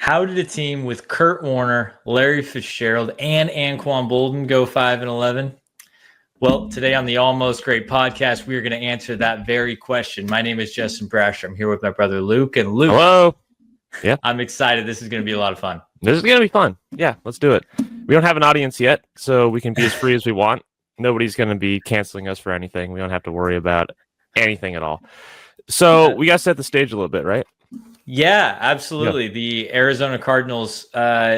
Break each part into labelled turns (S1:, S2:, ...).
S1: How did a team with Kurt Warner, Larry Fitzgerald, and Anquan Bolden go 5-11? Well, today on the Almost Great podcast, we are going to answer that very question. My name is Justin Brasher. I'm here with my brother Luke. And Luke,
S2: hello. Yeah,
S1: I'm excited. This is going to be a lot of fun.
S2: This is going to be fun. Yeah, let's do it. We don't have an audience yet, so we can be as free as we want. Nobody's going to be canceling us for anything. We don't have to worry about anything at all. So we got to set the stage a little bit, right?
S1: Yeah, absolutely. Yeah. The Arizona Cardinals,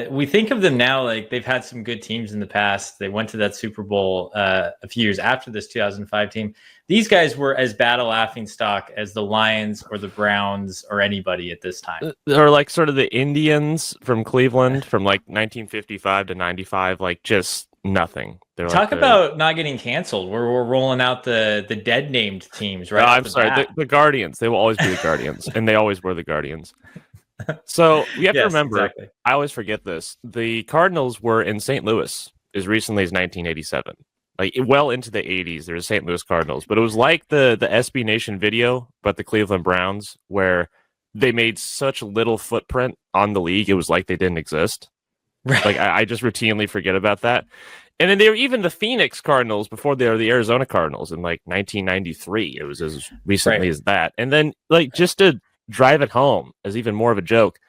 S1: we think of them now like they've had some good teams in the past. They went to that Super Bowl a few years after this 2005 team. These guys were as bad a laughingstock as the Lions or the Browns or anybody at this time.
S2: Or like sort of the Indians from Cleveland from like 1955 to 95, like just nothing.
S1: Talk about not getting canceled. We're rolling out the dead named teams, right?
S2: No, I'm sorry. The Guardians. They will always be the Guardians, and they always were the Guardians. So we have to remember, exactly. I always forget this. The Cardinals were in St. Louis as recently as 1987. Like well into the 80s, there was St. Louis Cardinals. But it was like the SB Nation video about the Cleveland Browns, where they made such little footprint on the league, it was like they didn't exist. Right. Like I just routinely forget about that. And then they were even the Phoenix Cardinals before they were the Arizona Cardinals in like 1993. It was as recently as that. And then like just to drive it home as even more of a joke,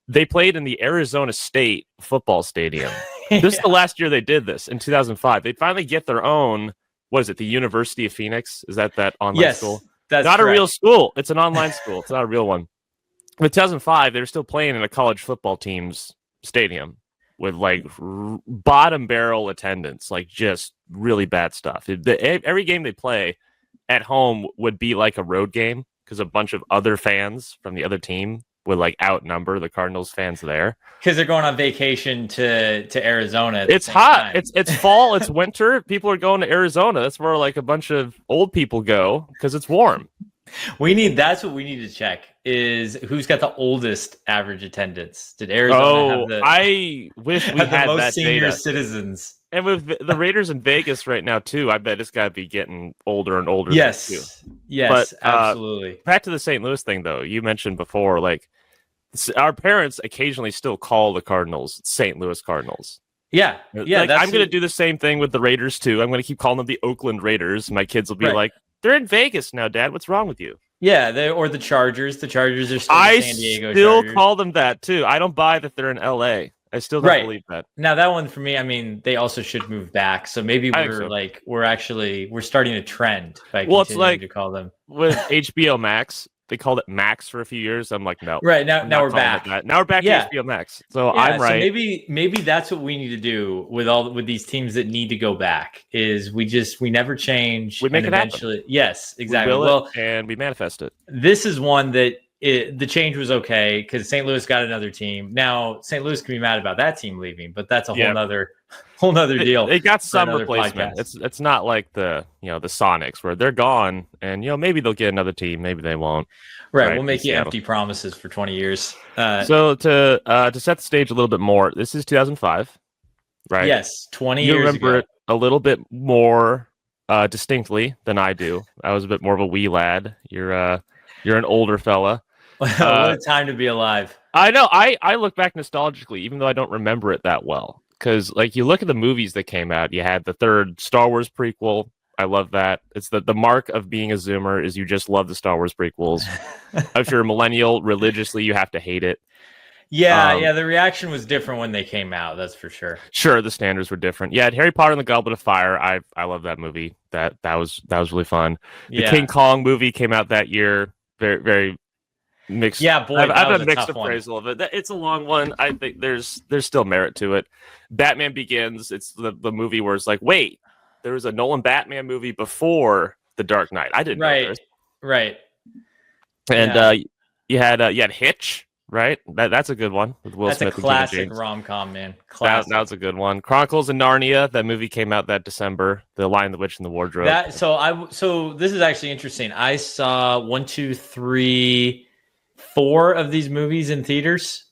S2: they played in the Arizona State football stadium. This is the last year they did this in 2005. They finally get their own, what is it, the University of Phoenix? Is that online school?
S1: That's
S2: not
S1: correct.
S2: A real school. It's an online school. It's not a real one. In 2005, they were still playing in a college football team's stadium with like bottom barrel attendance, like just really bad stuff. Every game they play at home would be like a road game because a bunch of other fans from the other team would like outnumber the Cardinals fans there.
S1: Because they're going on vacation to Arizona.
S2: It's hot. It's fall. It's winter. People are going to Arizona. That's where like a bunch of old people go because it's warm.
S1: That's what we need to check is who's got the oldest average attendance. Did Arizona have
S2: I wish we had
S1: the most
S2: that
S1: senior
S2: data.
S1: Citizens.
S2: And with the Raiders in Vegas right now too, I bet it's got to be getting older and older.
S1: Yes.
S2: Too.
S1: Yes, but, absolutely.
S2: Back to the St. Louis thing though. You mentioned before, like our parents occasionally still call the Cardinals St. Louis Cardinals.
S1: Yeah. Yeah.
S2: Like, I'm going to do the same thing with the Raiders too. I'm going to keep calling them the Oakland Raiders. My kids will be like, they're in Vegas now, Dad. What's wrong with you?
S1: Yeah, or the Chargers. The Chargers are still the San Diego
S2: still
S1: Chargers.
S2: Call them that, too. I don't buy that they're in L.A. I still don't believe that.
S1: Now, that one for me, I mean, they also should move back. So maybe we're starting a trend by continuing to call them.
S2: With HBO Max, they called it Max for a few years. I'm like, no.
S1: Right, now we're back.
S2: Now we're back to HBO Max. So I'm right.
S1: So maybe that's what we need to do with these teams that need to go back is we never change.
S2: We make it happen.
S1: Yes, exactly.
S2: And we manifest it.
S1: This is one that the change was okay because St. Louis got another team. Now St. Louis can be mad about that team leaving, but that's a whole nother deal.
S2: They got some replacement. It's not like the Sonics where they're gone and maybe they'll get another team, maybe they won't.
S1: Right, we'll make you empty promises for 20 years.
S2: So to set the stage a little bit more, this is 2005, right?
S1: Yes, 20 years ago.
S2: You remember it a little bit more distinctly than I do. I was a bit more of a wee lad. You're an older fella.
S1: What a time to be alive.
S2: I know. I look back nostalgically, even though I don't remember it that well. Because like you look at the movies that came out, you had the third Star Wars prequel. I love that. It's the mark of being a Zoomer is you just love the Star Wars prequels. If you're a millennial, religiously, you have to hate it.
S1: Yeah, the reaction was different when they came out. That's for sure.
S2: Sure, the standards were different. Yeah, Harry Potter and the Goblet of Fire. I love that movie. That was really fun. The King Kong movie came out that year. Very very mixed.
S1: Yeah, boy,
S2: I've had a mixed appraisal of it. It's a long one. I think there's still merit to it. Batman Begins. It's the movie where it's like, wait, there was a Nolan Batman movie before The Dark Knight. I didn't know this.
S1: Right.
S2: And you had Hitch, right? That's a good one with Will Smith.
S1: That's a classic rom-com, man.
S2: Classic. That was a good one. Chronicles of Narnia. That movie came out that December. The Lion, the Witch, and the Wardrobe.
S1: So this is actually interesting. I saw 1, 2, 3, 4 of these movies in theaters.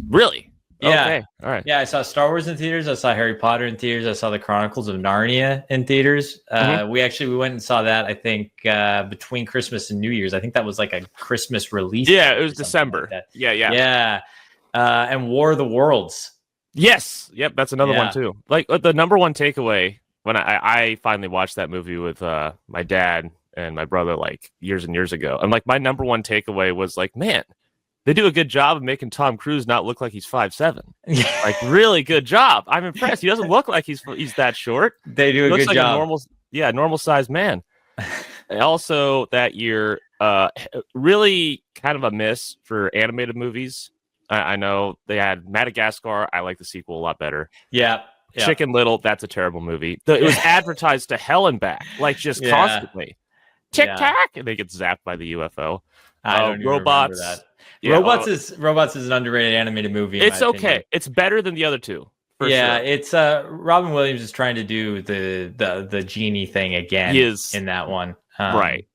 S2: Really?
S1: Yeah.
S2: Okay. All right.
S1: Yeah, I saw Star Wars in theaters. I saw Harry Potter in theaters. I saw the Chronicles of Narnia in theaters. We went and saw that, I think, between Christmas and New Year's. I think that was like a Christmas release.
S2: Yeah, it was December. Like
S1: yeah. and War of the Worlds.
S2: Yes. Yep. That's another one too. Like the number one takeaway when I finally watched that movie with my dad and my brother like years and years ago. And like my number one takeaway was like, man, they do a good job of making Tom Cruise not look like he's 5'7". Like really good job. I'm impressed. He doesn't look like he's that short.
S1: They do a good
S2: like
S1: job.
S2: A normal sized man. And also that year, really kind of a miss for animated movies. I know they had Madagascar. I like the sequel a lot better.
S1: Yeah.
S2: Chicken Little. That's a terrible movie. It was advertised to hell and back, like just constantly. Tic Tac, and they get zapped by the UFO.
S1: I don't even
S2: Robots.
S1: remember that. Yeah, Robots is an underrated animated movie.
S2: It's okay. It's better than the other two. Sure.
S1: It's Robin Williams is trying to do the genie thing again.
S2: He is
S1: in that one,
S2: right?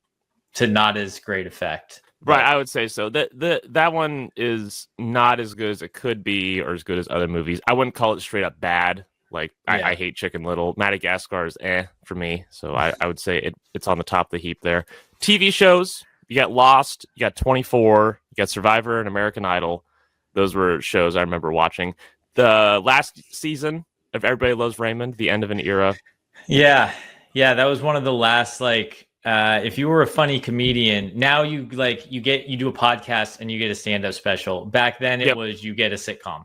S1: To not as great effect.
S2: Right, I would say so. That one is not as good as it could be, or as good as other movies. I wouldn't call it straight up bad. Like I hate Chicken Little. Madagascar is for me. So I would say it's on the top of the heap there. TV shows, you got Lost, you got 24, you got Survivor and American Idol. Those were shows I remember watching. The last season of Everybody Loves Raymond, the end of an era.
S1: Yeah, that was one of the last like. If you were a funny comedian, now you do a podcast and you get a stand-up special. Back then it was you get a sitcom.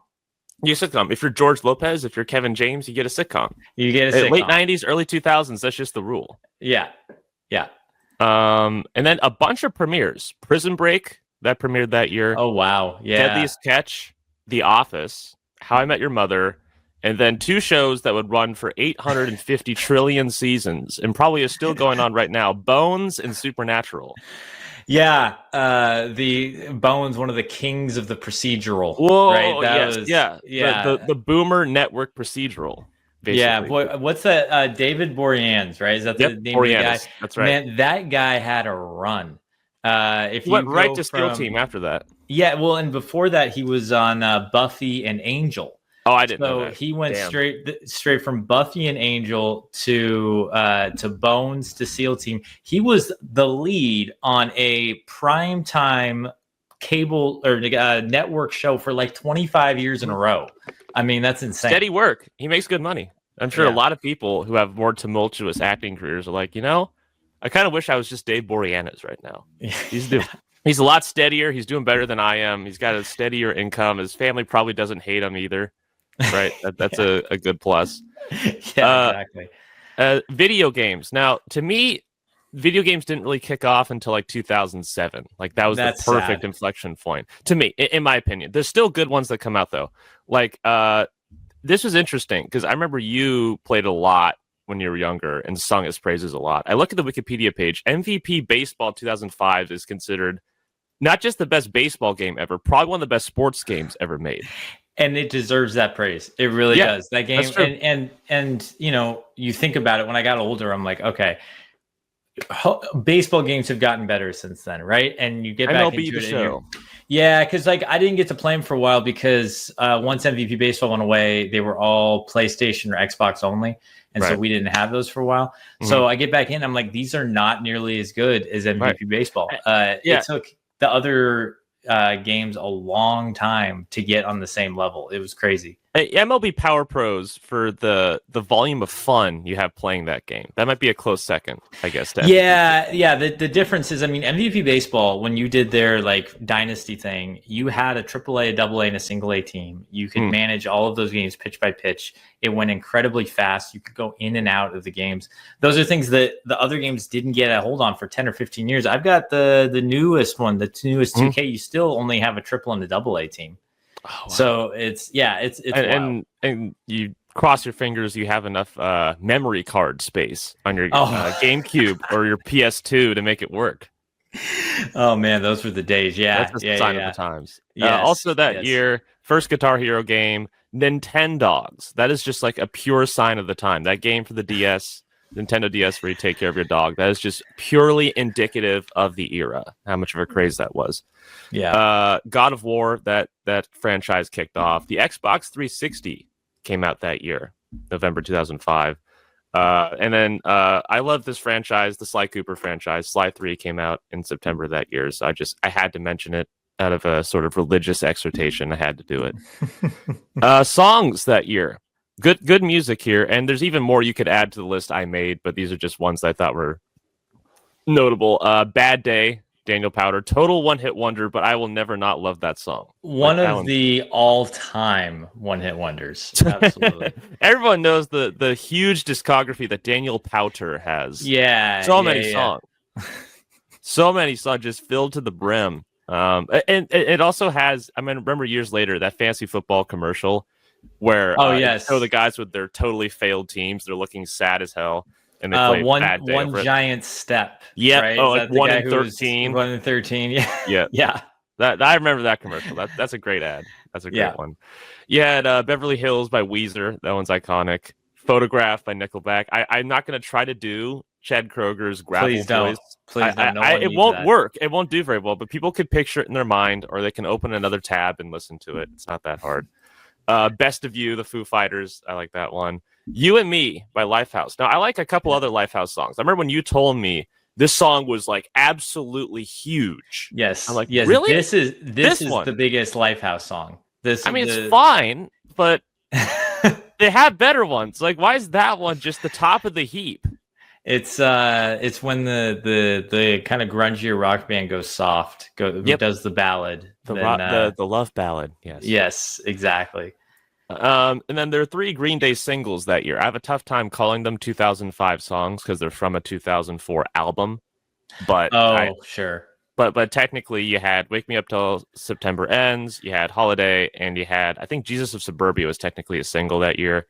S2: You get a sitcom. If you're George Lopez, if you're Kevin James, you get a sitcom.
S1: You get a sitcom.
S2: Late 90s, early 2000s, that's just the rule.
S1: Yeah.
S2: And then a bunch of premieres. Prison Break, that premiered that year.
S1: Oh, wow. Yeah.
S2: Deadliest Catch, The Office, How I Met Your Mother, and then two shows that would run for 850 trillion seasons and probably is still going on right now, Bones and Supernatural.
S1: Yeah, the Bones, one of the kings of the procedural.
S2: Whoa,
S1: right?
S2: The Boomer Network procedural. Basically.
S1: Yeah, boy, what's that? David Boreanaz, right? Is that the name of the guy?
S2: That's right.
S1: Man, that guy had a run.
S2: If he went right to Steel Team after that.
S1: Yeah, well, and before that, he was on Buffy and Angel.
S2: Oh, I didn't know
S1: So
S2: that.
S1: he went straight from Buffy and Angel to Bones to SEAL Team. He was the lead on a primetime cable or network show for like 25 years in a row. I mean, that's insane.
S2: Steady work. He makes good money. I'm sure a lot of people who have more tumultuous acting careers are like, I kind of wish I was just Dave Boreanaz right now. He's a lot steadier. He's doing better than I am. He's got a steadier income. His family probably doesn't hate him either. Right, that's a good plus.
S1: Yeah, exactly.
S2: Video games. Now, to me, video games didn't really kick off until like 2007. Like that was the perfect inflection point to me, in my opinion. There's still good ones that come out though. Like this was interesting because I remember you played a lot when you were younger and sung its praises a lot. I look at the Wikipedia page. MVP Baseball 2005 is considered not just the best baseball game ever, probably one of the best sports games ever made.
S1: And it deserves that praise. It really does. That game, and you think about it. When I got older, I'm like, okay, baseball games have gotten better since then, right? And you get back into it. Yeah, because like I didn't get to play them for a while because once MVP Baseball went away, they were all PlayStation or Xbox only, and so we didn't have those for a while. Mm-hmm. So I get back in, I'm like, these are not nearly as good as MVP Baseball. It took the other games a long time to get on the same level. It was crazy.
S2: MLB Power Pros for the volume of fun you have playing that game. That might be a close second, I guess.
S1: Yeah. The difference is, I mean, MVP Baseball, when you did their like dynasty thing, you had a AAA, a AA, and a single A team. You could manage all of those games pitch by pitch. It went incredibly fast. You could go in and out of the games. Those are things that the other games didn't get a hold on for 10 or 15 years. I've got the newest one, the newest 2K. You still only have a triple and a AA team. Oh, wow. So it's
S2: and you cross your fingers you have enough memory card space on your GameCube or your PS2 to make it work.
S1: Oh man, those were the days. Yeah,
S2: that's a sign of the times. Also that year, first Guitar Hero game, Nintendogs. That is just like a pure sign of the time. That game for the DS, Nintendo DS, where you take care of your dog. That is just purely indicative of the era. How much of a craze that was. Yeah. God of War, that franchise kicked off. The Xbox 360 came out that year, November 2005. And then I love this franchise, the Sly Cooper franchise. Sly 3 came out in September that year, so I had to mention it. out of a sort of religious exhortation. I had to do it. Songs that year. Good music here, and there's even more you could add to the list I made, but these are just ones that I thought were notable. Bad Day, Daniel Powter, total one-hit wonder, but I will never not love that song.
S1: One of the all-time one-hit wonders. Absolutely.
S2: Everyone knows the huge discography that Daniel Powter has.
S1: Yeah.
S2: So many songs. So many songs just filled to the brim. And it also has, I mean, remember years later, that fantasy football commercial where show the guys with their totally failed teams, they're looking sad as hell. And they play Bad Day
S1: one giant step.
S2: Yeah.
S1: Right?
S2: Oh, like 1 in 13.
S1: 1 in 13. Yeah.
S2: Yeah.
S1: Yeah.
S2: That I remember that commercial. That's a great ad. That's a great one. You had Beverly Hills by Weezer. That one's iconic. Photograph by Nickelback. I'm not going to try to do Chad Kroger's gravel voice.
S1: Please don't.
S2: It won't work. It won't do very well, but people could picture it in their mind, or they can open another tab and listen to it. It's not that hard. Best of You, the Foo Fighters. I like that one. You and Me by Lifehouse. Now, I like a couple other Lifehouse songs. I remember when you told me this song was like absolutely huge.
S1: Yes.
S2: I'm like,
S1: yes,
S2: really?
S1: This is the biggest Lifehouse song.
S2: It's fine, but they have better ones. Like, why is that one just the top of the heap?
S1: It's when the kind of grungier rock band goes soft. Does the ballad.
S2: The love ballad.
S1: Yes, exactly.
S2: And then there are 3 Green Day singles that year. I have a tough time calling them 2005 songs because they're from a 2004 album. But
S1: sure.
S2: But technically, you had Wake Me Up Till September Ends, you had Holiday, and you had, I think, Jesus of Suburbia was technically a single that year.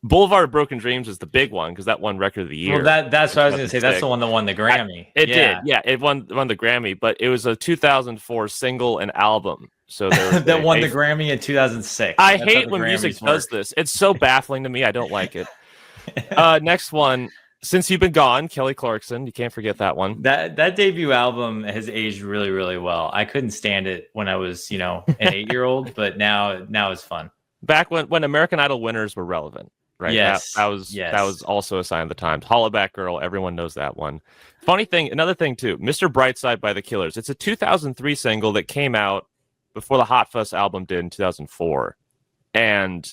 S2: Boulevard of Broken Dreams is the big one because that won Record of the Year.
S1: Well, that's what I was going to say. That's the one that won the Grammy.
S2: It did. Yeah, it won the Grammy, but it was a 2004 single and album. So
S1: that won the Grammy in 2006.
S2: I hate when music does this. It's so baffling to me. I don't like it. Next one. Since You've Been Gone, Kelly Clarkson. You can't forget that one.
S1: That debut album has aged really, really well. I couldn't stand it when I was, an 8-year-old, but now it's fun.
S2: Back when American Idol winners were relevant, right?
S1: Yes.
S2: That was also a sign of the times. Hollaback Girl, everyone knows that one. Funny thing, another thing too, Mr. Brightside by The Killers. It's a 2003 single that came out before the Hot Fuss album did in 2004. And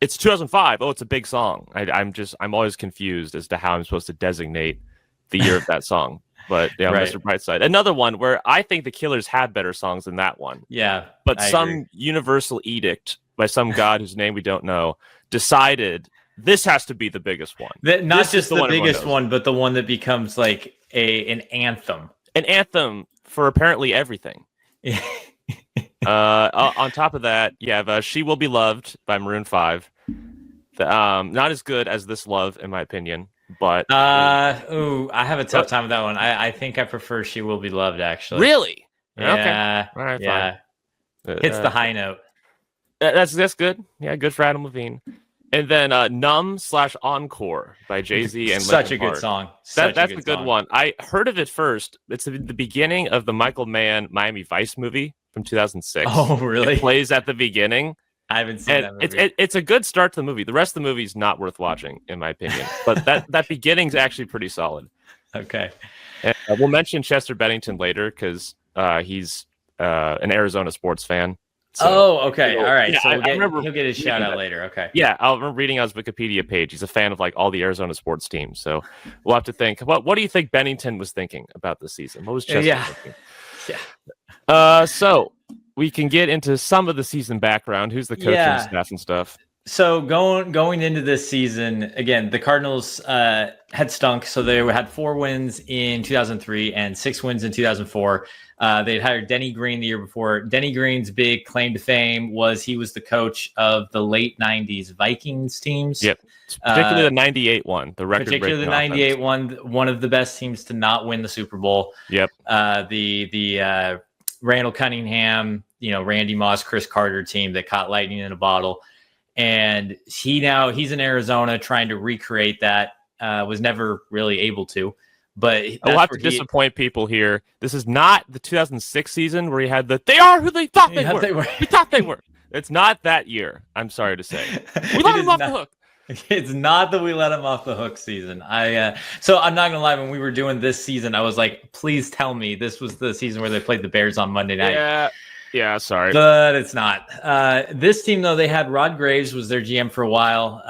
S2: it's 2005. Oh, it's a big song. I'm always confused as to how I'm supposed to designate the year of that song. But yeah, right. Mr. Brightside. Another one where I think the Killers had better songs than that one.
S1: Yeah.
S2: But some universal edict by some god whose name we don't know decided this has to be the biggest one.
S1: Not just the biggest one, but the one that becomes like an anthem.
S2: An anthem for apparently everything. On top of that, you have She Will Be Loved by Maroon 5. Not as good as This Love, in my opinion, but
S1: I have a tough time with that one. I think I prefer She Will Be Loved, actually.
S2: Really?
S1: Yeah.
S2: Okay. All right,
S1: yeah. Hits the high note.
S2: That's good. Yeah, good for Adam Levine. And then Numb/Encore by Jay-Z and
S1: such
S2: Linkin
S1: a good
S2: Park.
S1: song.
S2: That's a good one. I heard of it first. It's the beginning of the Michael Mann Miami Vice movie from 2006.
S1: Oh, really?
S2: It plays at the beginning.
S1: I haven't seen that movie.
S2: It's a good start to the movie. The rest of the movie is not worth watching, in my opinion. But that beginning's actually pretty solid.
S1: Okay.
S2: And, we'll mention Chester Bennington later because he's an Arizona sports fan. So,
S1: okay. All right.
S2: Yeah,
S1: so
S2: he'll
S1: get his shout out later. Okay.
S2: Yeah, I remember reading on his Wikipedia page. He's a fan of like all the Arizona sports teams. So we'll have to think. What do you think Bennington was thinking about this season? What was Chester thinking?
S1: Yeah.
S2: So we can get into some of the season background. Who's the coaching staff and stuff?
S1: So going into this season, again, the Cardinals had stunk. So they had 4 wins in 2003 and 6 wins in 2004. They'd hired Denny Green the year before. Denny Green's big claim to fame was he was the coach of the late 90s Vikings teams.
S2: Yep. Particularly the 98 one, the record.
S1: Particularly the 98 one of the best teams to not win the Super Bowl.
S2: Yep.
S1: The Randall Cunningham, Randy Moss, Chris Carter team that caught lightning in a bottle. And he's in Arizona trying to recreate that. Was never really able to. But
S2: I'll have to disappoint people here. This is not the 2006 season where he had they are who they thought they were. We thought they were. It's not that year. I'm sorry to say. We let him off the hook.
S1: It's not that we let him off the hook season. So I'm not gonna lie. When we were doing this season, I was like, please tell me this was the season where they played the Bears on Monday night.
S2: Yeah, sorry.
S1: But it's not. This team, though, they had Rod Graves was their GM for a while,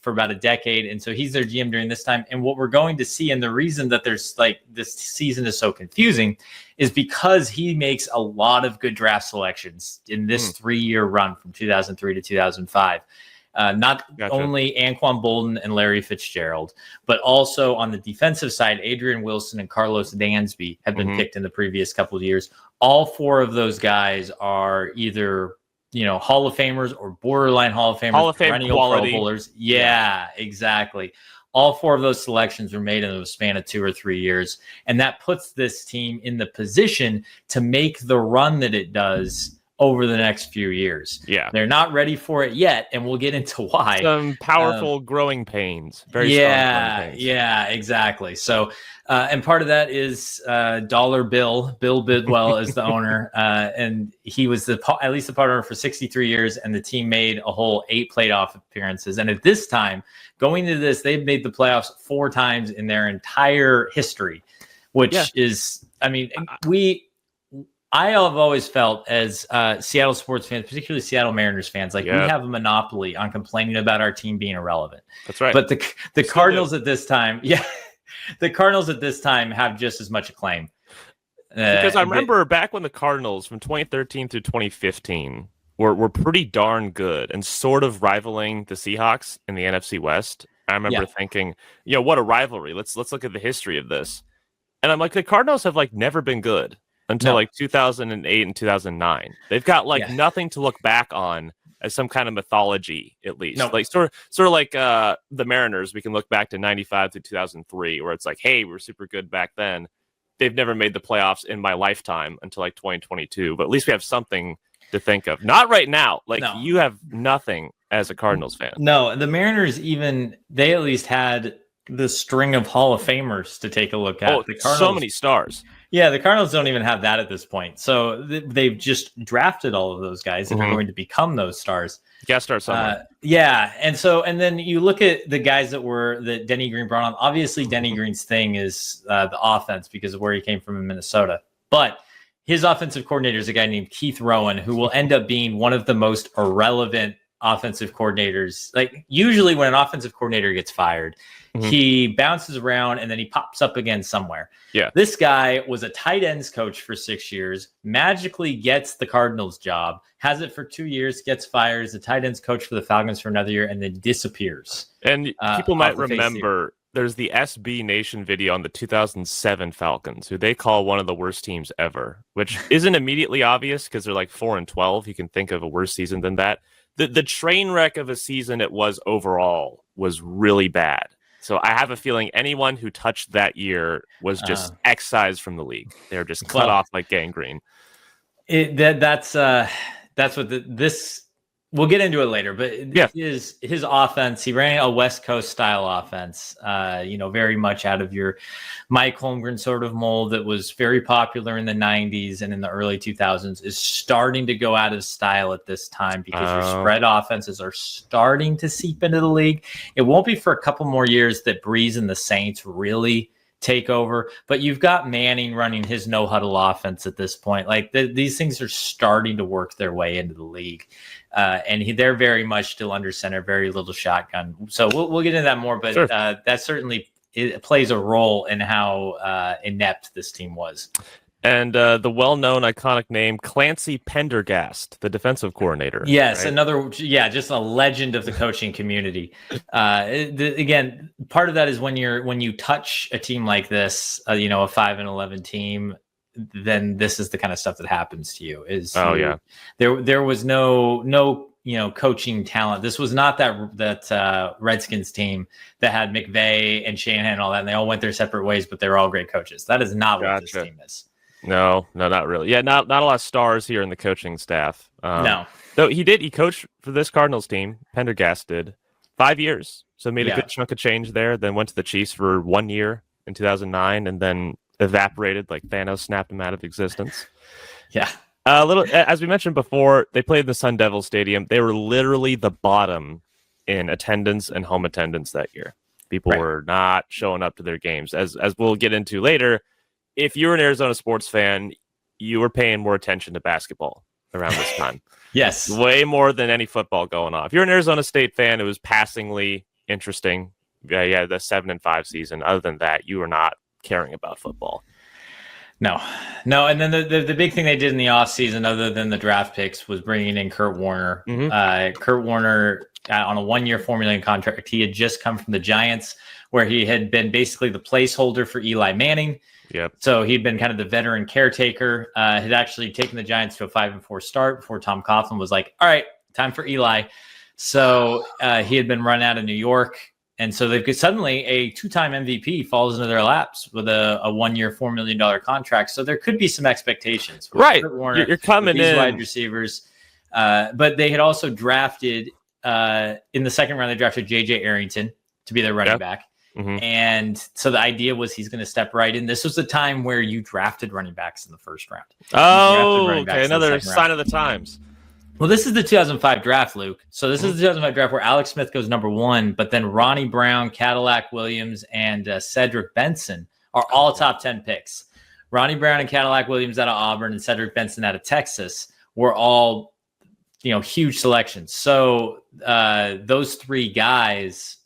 S1: for about a decade. And so he's their GM during this time. And what we're going to see, and the reason that there's like this season is so confusing, is because he makes a lot of good draft selections in this 3-year run from 2003 to 2005. Not only Anquan Bolden and Larry Fitzgerald, but also on the defensive side, Adrian Wilson and Carlos Dansby have been picked in the previous couple of years. All 4 of those guys are either, Hall of Famers or borderline Hall of Famers,
S2: Hall of Fame
S1: perennial
S2: quality.
S1: Pro Bowlers. Yeah, exactly. All 4 of those selections were made in the span of 2 or 3 years. And that puts this team in the position to make the run that it does over the next few years.
S2: Yeah.
S1: They're not ready for it yet, and we'll get into why.
S2: Some powerful growing pains. Very strong growing pains.
S1: Yeah, exactly. So, and part of that is Dollar Bill Bidwell is the owner, and he was at least the part owner for 63 years, and the team made a whole 8 playoff appearances. And at this time, going into this, they've made the playoffs 4 times in their entire history, which is, I have always felt as Seattle sports fans, particularly Seattle Mariners fans, like we have a monopoly on complaining about our team being irrelevant.
S2: That's right.
S1: But the Cardinals at this time, the Cardinals at this time have just as much acclaim.
S2: Because I remember back when the Cardinals from 2013 through 2015 were pretty darn good and sort of rivaling the Seahawks in the NFC West. I remember thinking, what a rivalry. Let's look at the history of this. And I'm like, the Cardinals have like never been good until like 2008 and 2009. They've got like nothing to look back on as some kind of mythology, at least. Like sort of like the Mariners, we can look back to 95 to 2003, where it's like, hey, we were super good back then. They've never made the playoffs in my lifetime until like 2022, but at least we have something to think of. Not right now. Like you have nothing as a Cardinals fan.
S1: No, the Mariners they at least had the string of Hall of Famers to take a look at.
S2: Oh,
S1: the Cardinals,
S2: so many stars.
S1: Yeah, the Cardinals don't even have that at this point. So they've just drafted all of those guys that are going to become those stars.
S2: Guest star somewhere.
S1: And then you look at the guys that Denny Green brought on. Obviously, Denny Green's thing is the offense because of where he came from in Minnesota. But his offensive coordinator is a guy named Keith Rowan, who will end up being one of the most irrelevant offensive coordinators. Like usually when an offensive coordinator gets fired, he bounces around and then he pops up again somewhere. Yeah. This guy was a tight ends coach for 6 years, magically gets the Cardinals job, has it for 2 years, gets fired as a tight ends coach for the Falcons for another year, and then disappears.
S2: And people might remember there's the SB Nation video on the 2007 Falcons, who they call one of the worst teams ever, which isn't immediately obvious because they're like 4-12. You can think of a worse season than that. The train wreck of a season it was overall was really bad. So I have a feeling anyone who touched that year was just excised from the league. They're just cut off like gangrene.
S1: That's what this. We'll get into it later, but his offense, he ran a West Coast style offense, very much out of your Mike Holmgren sort of mold that was very popular in the 90s and in the early 2000s is starting to go out of style at this time because your spread offenses are starting to seep into the league. It won't be for a couple more years that Breeze and the Saints really take over, but you've got Manning running his no huddle offense at this point. Like these things are starting to work their way into the league. And they're very much still under center, very little shotgun. So we'll get into that more, but that certainly plays a role in how inept this team was.
S2: And the well-known iconic name, Clancy Pendergast, the defensive coordinator.
S1: Yes, right? Just a legend of the coaching community. Again, part of that is when you touch a team like this, a 5-11 team, then this is the kind of stuff that happens to you. There was no coaching talent. This was not that Redskins team that had McVay and Shanahan and all that, and they all went their separate ways, but they were all great coaches. That is not what this team is.
S2: No, not really. Yeah, not a lot of stars here in the coaching staff.
S1: No.
S2: Though he coached for this Cardinals team, Pendergast did, 5 years. So made a good chunk of change there, then went to the Chiefs for 1 year in 2009, and then evaporated like Thanos snapped him out of existence.
S1: Yeah.
S2: A little, as we mentioned before, they played in the Sun Devil Stadium. They were literally the bottom in attendance and home attendance that year. People were not showing up to their games. As we'll get into later, if you're an Arizona sports fan, you were paying more attention to basketball around this time.
S1: Yes.
S2: Way more than any football going on. If you're an Arizona State fan, it was passingly interesting. Yeah, the 7-5 season. Other than that, you were not caring about football.
S1: No. And then the big thing they did in the offseason, other than the draft picks, was bringing in Kurt Warner. Kurt Warner on a 1-year $4 million contract. He had just come from the Giants, where he had been basically the placeholder for Eli Manning.
S2: Yep.
S1: So he'd been kind of the veteran caretaker. Had actually taken the Giants to a 5-4 start before Tom Coughlin was like, all right, time for Eli. So he had been run out of New York. And so they've got suddenly a 2-time MVP falls into their laps with a 1-year $4 million contract. So there could be some expectations.
S2: Right.
S1: Warner,
S2: you're coming in.
S1: Wide receivers. But they had also drafted in the second round, they drafted J.J. Arrington to be their running back.
S2: Mm-hmm.
S1: And so the idea was he's going to step right in. This was the time where you drafted running backs in the first round.
S2: Oh, okay. Another sign of the times.
S1: Well, this is the 2005 draft, Luke. So this is the 2005 draft where Alex Smith goes number 1, but then Ronnie Brown, Cadillac Williams, and Cedric Benson are all top 10 picks. Ronnie Brown and Cadillac Williams out of Auburn and Cedric Benson out of Texas were all, huge selections. So those 3 guys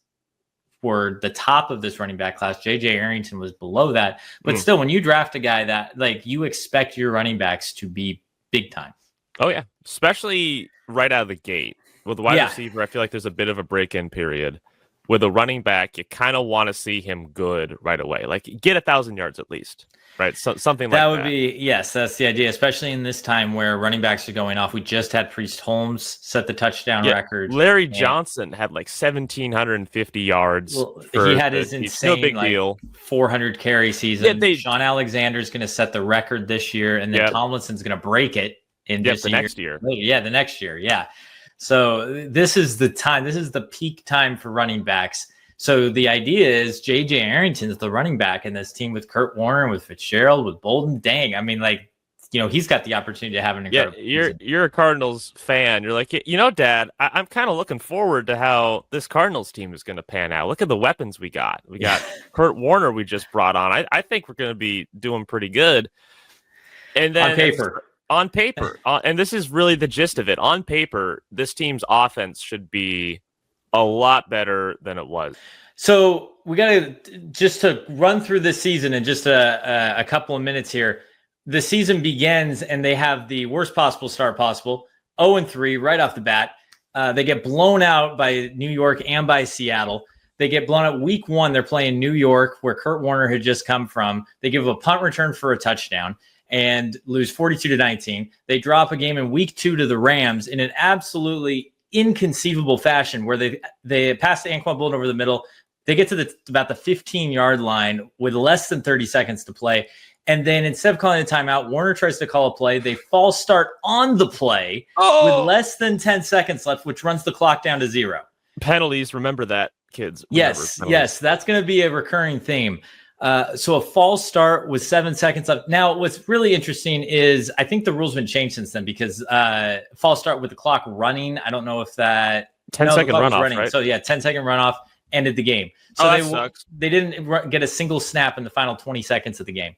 S1: were the top of this running back class. J.J. Arrington was below that. But still, when you draft a guy that, you expect your running backs to be big time.
S2: Oh, yeah. Especially right out of the gate. With the wide receiver, I feel like there's a bit of a break-in period. With a running back, you kind of want to see him good right away. Like, get 1,000 yards at least, right? So, something like that.
S1: That would be, yes, that's the idea, especially in this time where running backs are going off. We just had Priest Holmes set the touchdown record.
S2: Larry Johnson had 1,750 yards.
S1: Well, he had his insane,
S2: no big deal.
S1: 400 carry season. Sean Alexander's going to set the record this year, and then Tomlinson's going to break it.
S2: The next year.
S1: Yeah, the next year. Yeah. So this is the time. This is the peak time for running backs. So the idea is J.J. Arrington is the running back in this team with Kurt Warner, with Fitzgerald, with Bolden. Dang. I mean, he's got the opportunity to have an incredible season.
S2: You're a Cardinals fan. You're like, Dad, I'm kind of looking forward to how this Cardinals team is going to pan out. Look at the weapons we got. We got Kurt Warner we just brought on. I think we're going to be doing pretty good. And then on paper, and this is really the gist of it. On paper, this team's offense should be a lot better than it was.
S1: So we got to just to run through this season in just a couple of minutes here. The season begins and they have the worst possible start possible, 0-3 right off the bat. They get blown out by New York and by Seattle. They get blown out week 1. They're playing New York, where Kurt Warner had just come from. They give a punt return for a touchdown and lose 42-19. They drop a game in week 2 to the Rams in an absolutely inconceivable fashion, where they pass the Anquan Bolden over the middle. They get to about the 15-yard line with less than 30 seconds to play. And then instead of calling a timeout, Warner tries to call a play. They false start on the play with less than 10 seconds left, which runs the clock down to 0.
S2: Penalties, remember that, kids.
S1: Yes, that's going to be a recurring theme. So a false start with 7 seconds left. Now, what's really interesting is I think the rules have been changed since then, because false start with the clock running. I don't know if that
S2: 10-second runoff, right?
S1: So 10-second runoff ended the game. So
S2: that sucks.
S1: They didn't get a single snap in the final 20 seconds of the game.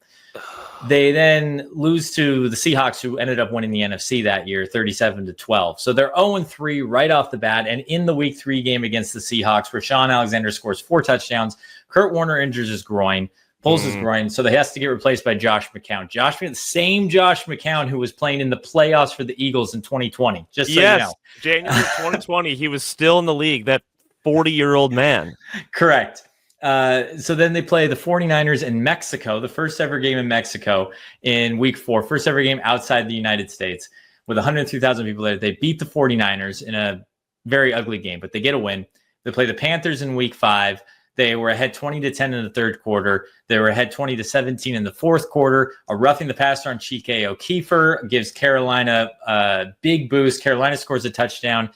S1: They then lose to the Seahawks, who ended up winning the NFC that year, 37-12. So they're 0-3 right off the bat. And in the week 3 game against the Seahawks, where Sean Alexander scores 4 touchdowns, Kurt Warner injures his groin, pulls his groin, so he has to get replaced by Josh McCown. The same Josh McCown who was playing in the playoffs for the Eagles in 2020. Just so you know.
S2: January 2020, he was still in the league, that 40-year-old man.
S1: Correct. So then they play the 49ers in Mexico, the first ever game in Mexico in week 4, first ever game outside the United States with 103,000 people there. They beat the 49ers in a very ugly game, but they get a win. They play the Panthers in week 5. They were ahead 20-10 in the third quarter. They were ahead 20-17 in the fourth quarter. A roughing the passer on Chike O'Keefer gives Carolina a big boost. Carolina scores a touchdown.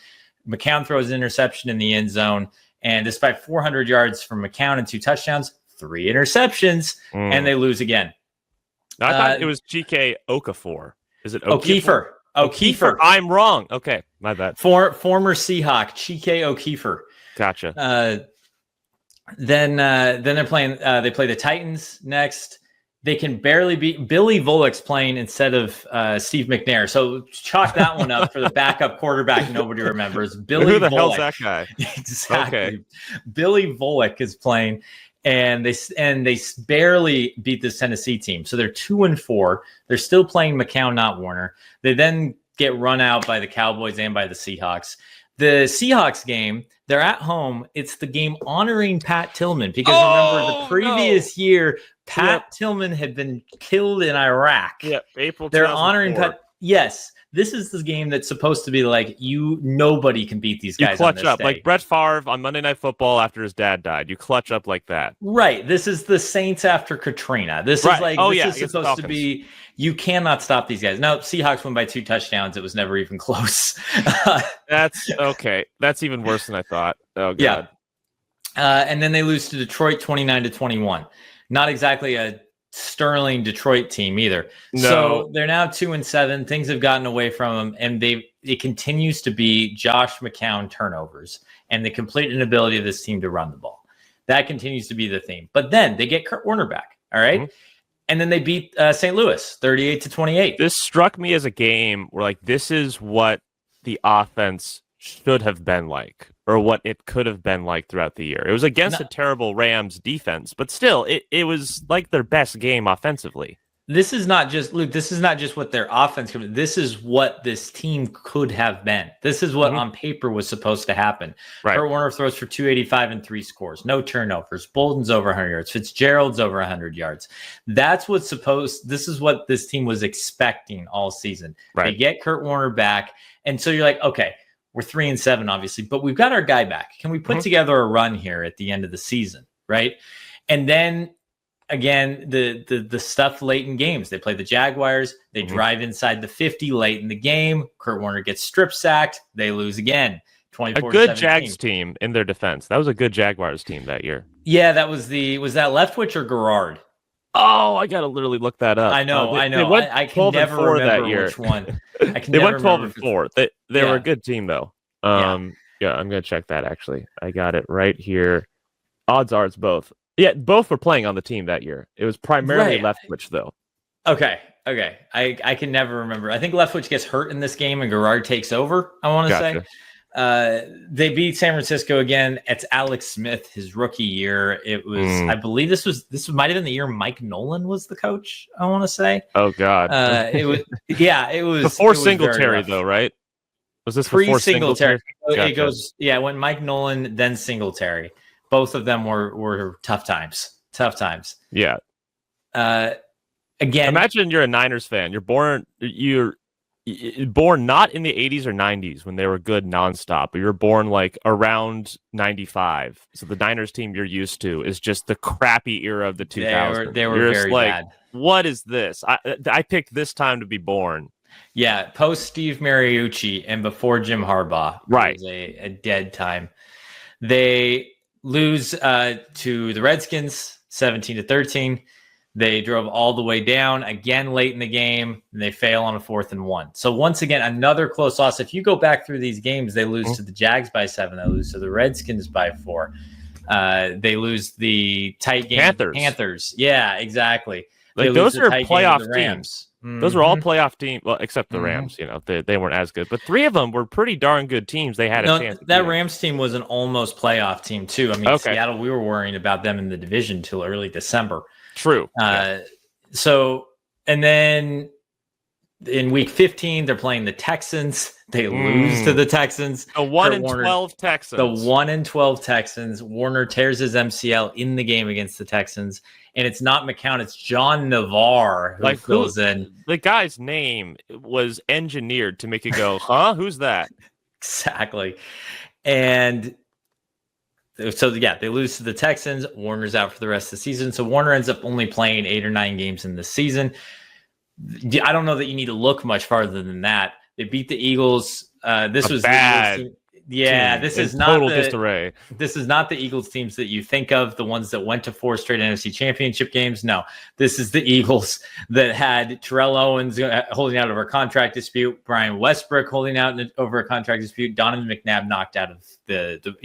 S1: McCown throws an interception in the end zone. And despite 400 yards from McCown and 2 touchdowns, 3 interceptions, and they lose again.
S2: I thought it was Chike Okafor. Is it
S1: O'Keefer?
S2: I'm wrong. Okay, my bad.
S1: Former Seahawk, Chike O'Keefer.
S2: Gotcha.
S1: Then they're playing. They play the Titans next. They can barely beat Billy Volek's playing instead of Steve McNair. So chalk that one up for the backup quarterback nobody remembers. Billy
S2: Who the
S1: Volek.
S2: hell's that guy?
S1: Exactly.
S2: Okay.
S1: Billy Volek is playing, and they barely beat this Tennessee team. So they're 2-4. They're still playing McCown, not Warner. They then get run out by the Cowboys and by the Seahawks. The Seahawks game, they're at home. It's the game honoring Pat Tillman because remember the previous year, Pat Tillman had been killed in Iraq.
S2: Yep, April 2004.
S1: They're honoring Pat. Yes, this is the game that's supposed to be like nobody can beat these guys.
S2: You clutch
S1: on this
S2: up
S1: day.
S2: like Brett Favre on Monday Night Football after his dad died. You clutch up like that.
S1: Right. This is the Saints after Katrina. This is like this is supposed to be. You cannot stop these guys. No, Seahawks won by 2 touchdowns. It was never even close.
S2: That's okay. That's even worse than I thought. Oh god.
S1: Yeah. And then they lose to Detroit 29-21. Not exactly a sterling Detroit team either.
S2: No.
S1: So they're now 2-7. Things have gotten away from them, and it continues to be Josh McCown turnovers and the complete inability of this team to run the ball. That continues to be the theme. But then they get Kurt Warner back. All right. Mm-hmm. And then they beat St. Louis 38-28.
S2: This struck me as a game where like this is what the offense should have been like, or what it could have been like throughout the year. It was against a terrible Rams defense, but still, it was like their best game offensively.
S1: This is not just, Luke, this is not just what their offense could be. This is what this team could have been. This is what on paper was supposed to happen.
S2: Right.
S1: Kurt Warner throws for 285 and 3 scores. No turnovers. Bolden's over 100 yards. Fitzgerald's over 100 yards. This is what this team was expecting all season.
S2: Right.
S1: They get Kurt Warner back. And so you're like, okay, we're 3-7, obviously, but we've got our guy back. Can we put together a run here at the end of the season? Right. And then, again, the stuff late in games. They play the Jaguars. They drive inside the 50 late in the game. Kurt Warner gets strip sacked. They lose again. 24-17.
S2: A good Jags team in their defense. That was a good Jaguars team that year.
S1: Yeah, that was that Leftwich or Garrard?
S2: Oh, I gotta literally look that up.
S1: I know. I can never remember that year. Which one.
S2: They went 12-4. They were a good team though. Yeah, I'm gonna check that actually. I got it right here. Odds are it's both. Yeah, both were playing on the team that year. It was primarily Leftwich, though.
S1: Okay. I can never remember. I think Leftwich gets hurt in this game and Garrard takes over, I want to say. They beat San Francisco again. It's Alex Smith, his rookie year. It was, I believe this might have been the year Mike Nolan was the coach, I want to say.
S2: Oh, God.
S1: It was
S2: before Singletary, though, right? Was this before Singletary?
S1: It goes, when Mike Nolan, then Singletary. Both of them were tough times.
S2: Yeah.
S1: Again,
S2: imagine you're a Niners fan. You're born not in the 80s or 90s when they were good nonstop, but you're born like around 95. So the Niners team you're used to is just the crappy era of the 2000s.
S1: They were very bad.
S2: What is this? I picked this time to be born.
S1: Yeah, post Steve Mariucci and before Jim Harbaugh.
S2: Right.
S1: It was a dead time. They lose to the Redskins 17-13. They drove all the way down again late in the game, and they fail on a 4th and 1. So once again, another close loss. If you go back through these games, they lose to the Jags by 7. They lose to the Redskins by 4. They lose the tight game. Panthers. Yeah, exactly.
S2: Like those are playoff teams. Those are all playoff teams, well, except the Rams. You know, they weren't as good, but 3 of them were pretty darn good teams. They had a chance.
S1: That Rams team was an almost playoff team too. I mean, Seattle, we were worrying about them in the division till early December.
S2: True.
S1: So, and then in week 15, they're playing the Texans. They lose to the Texans.
S2: The 1-12 Texans.
S1: The 1-12 Texans. Warner tears his MCL in the game against the Texans. And it's not McCown, it's John Navarre who fills in. The
S2: guy's name was engineered to make you go, huh? Who's that?
S1: Exactly. And so, they lose to the Texans. Warner's out for the rest of the season. So Warner ends up only playing 8 or 9 games in the season. I don't know that you need to look much farther than that. They beat the Eagles. This was
S2: bad.
S1: Yeah, this is not
S2: total
S1: the
S2: disarray.
S1: This is not the Eagles teams that you think of, the ones that went to 4 straight NFC Championship games. No, this is the Eagles that had Terrell Owens holding out over a contract dispute, Brian Westbrook holding out over a contract dispute, Donovan McNabb knocked out of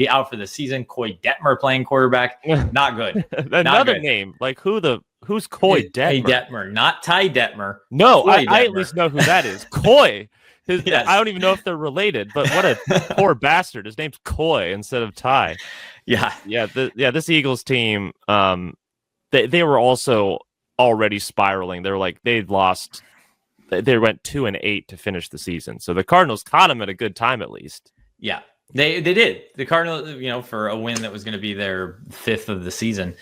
S1: out for the season, Coy Detmer playing quarterback. Not good.
S2: Another name, like who's Coy Detmer?
S1: Hey, Detmer, not Ty Detmer.
S2: No, I at least know who that is. Coy.
S1: Yes.
S2: I don't even know if they're related, but what a poor bastard. His name's Coy instead of Ty.
S1: Yeah.
S2: This Eagles team, they were also already spiraling. They were like, they went 2-8 to finish the season. So the Cardinals caught them at a good time, at least.
S1: Yeah, they did. The Cardinals, for a win that was going to be their 5th of the season.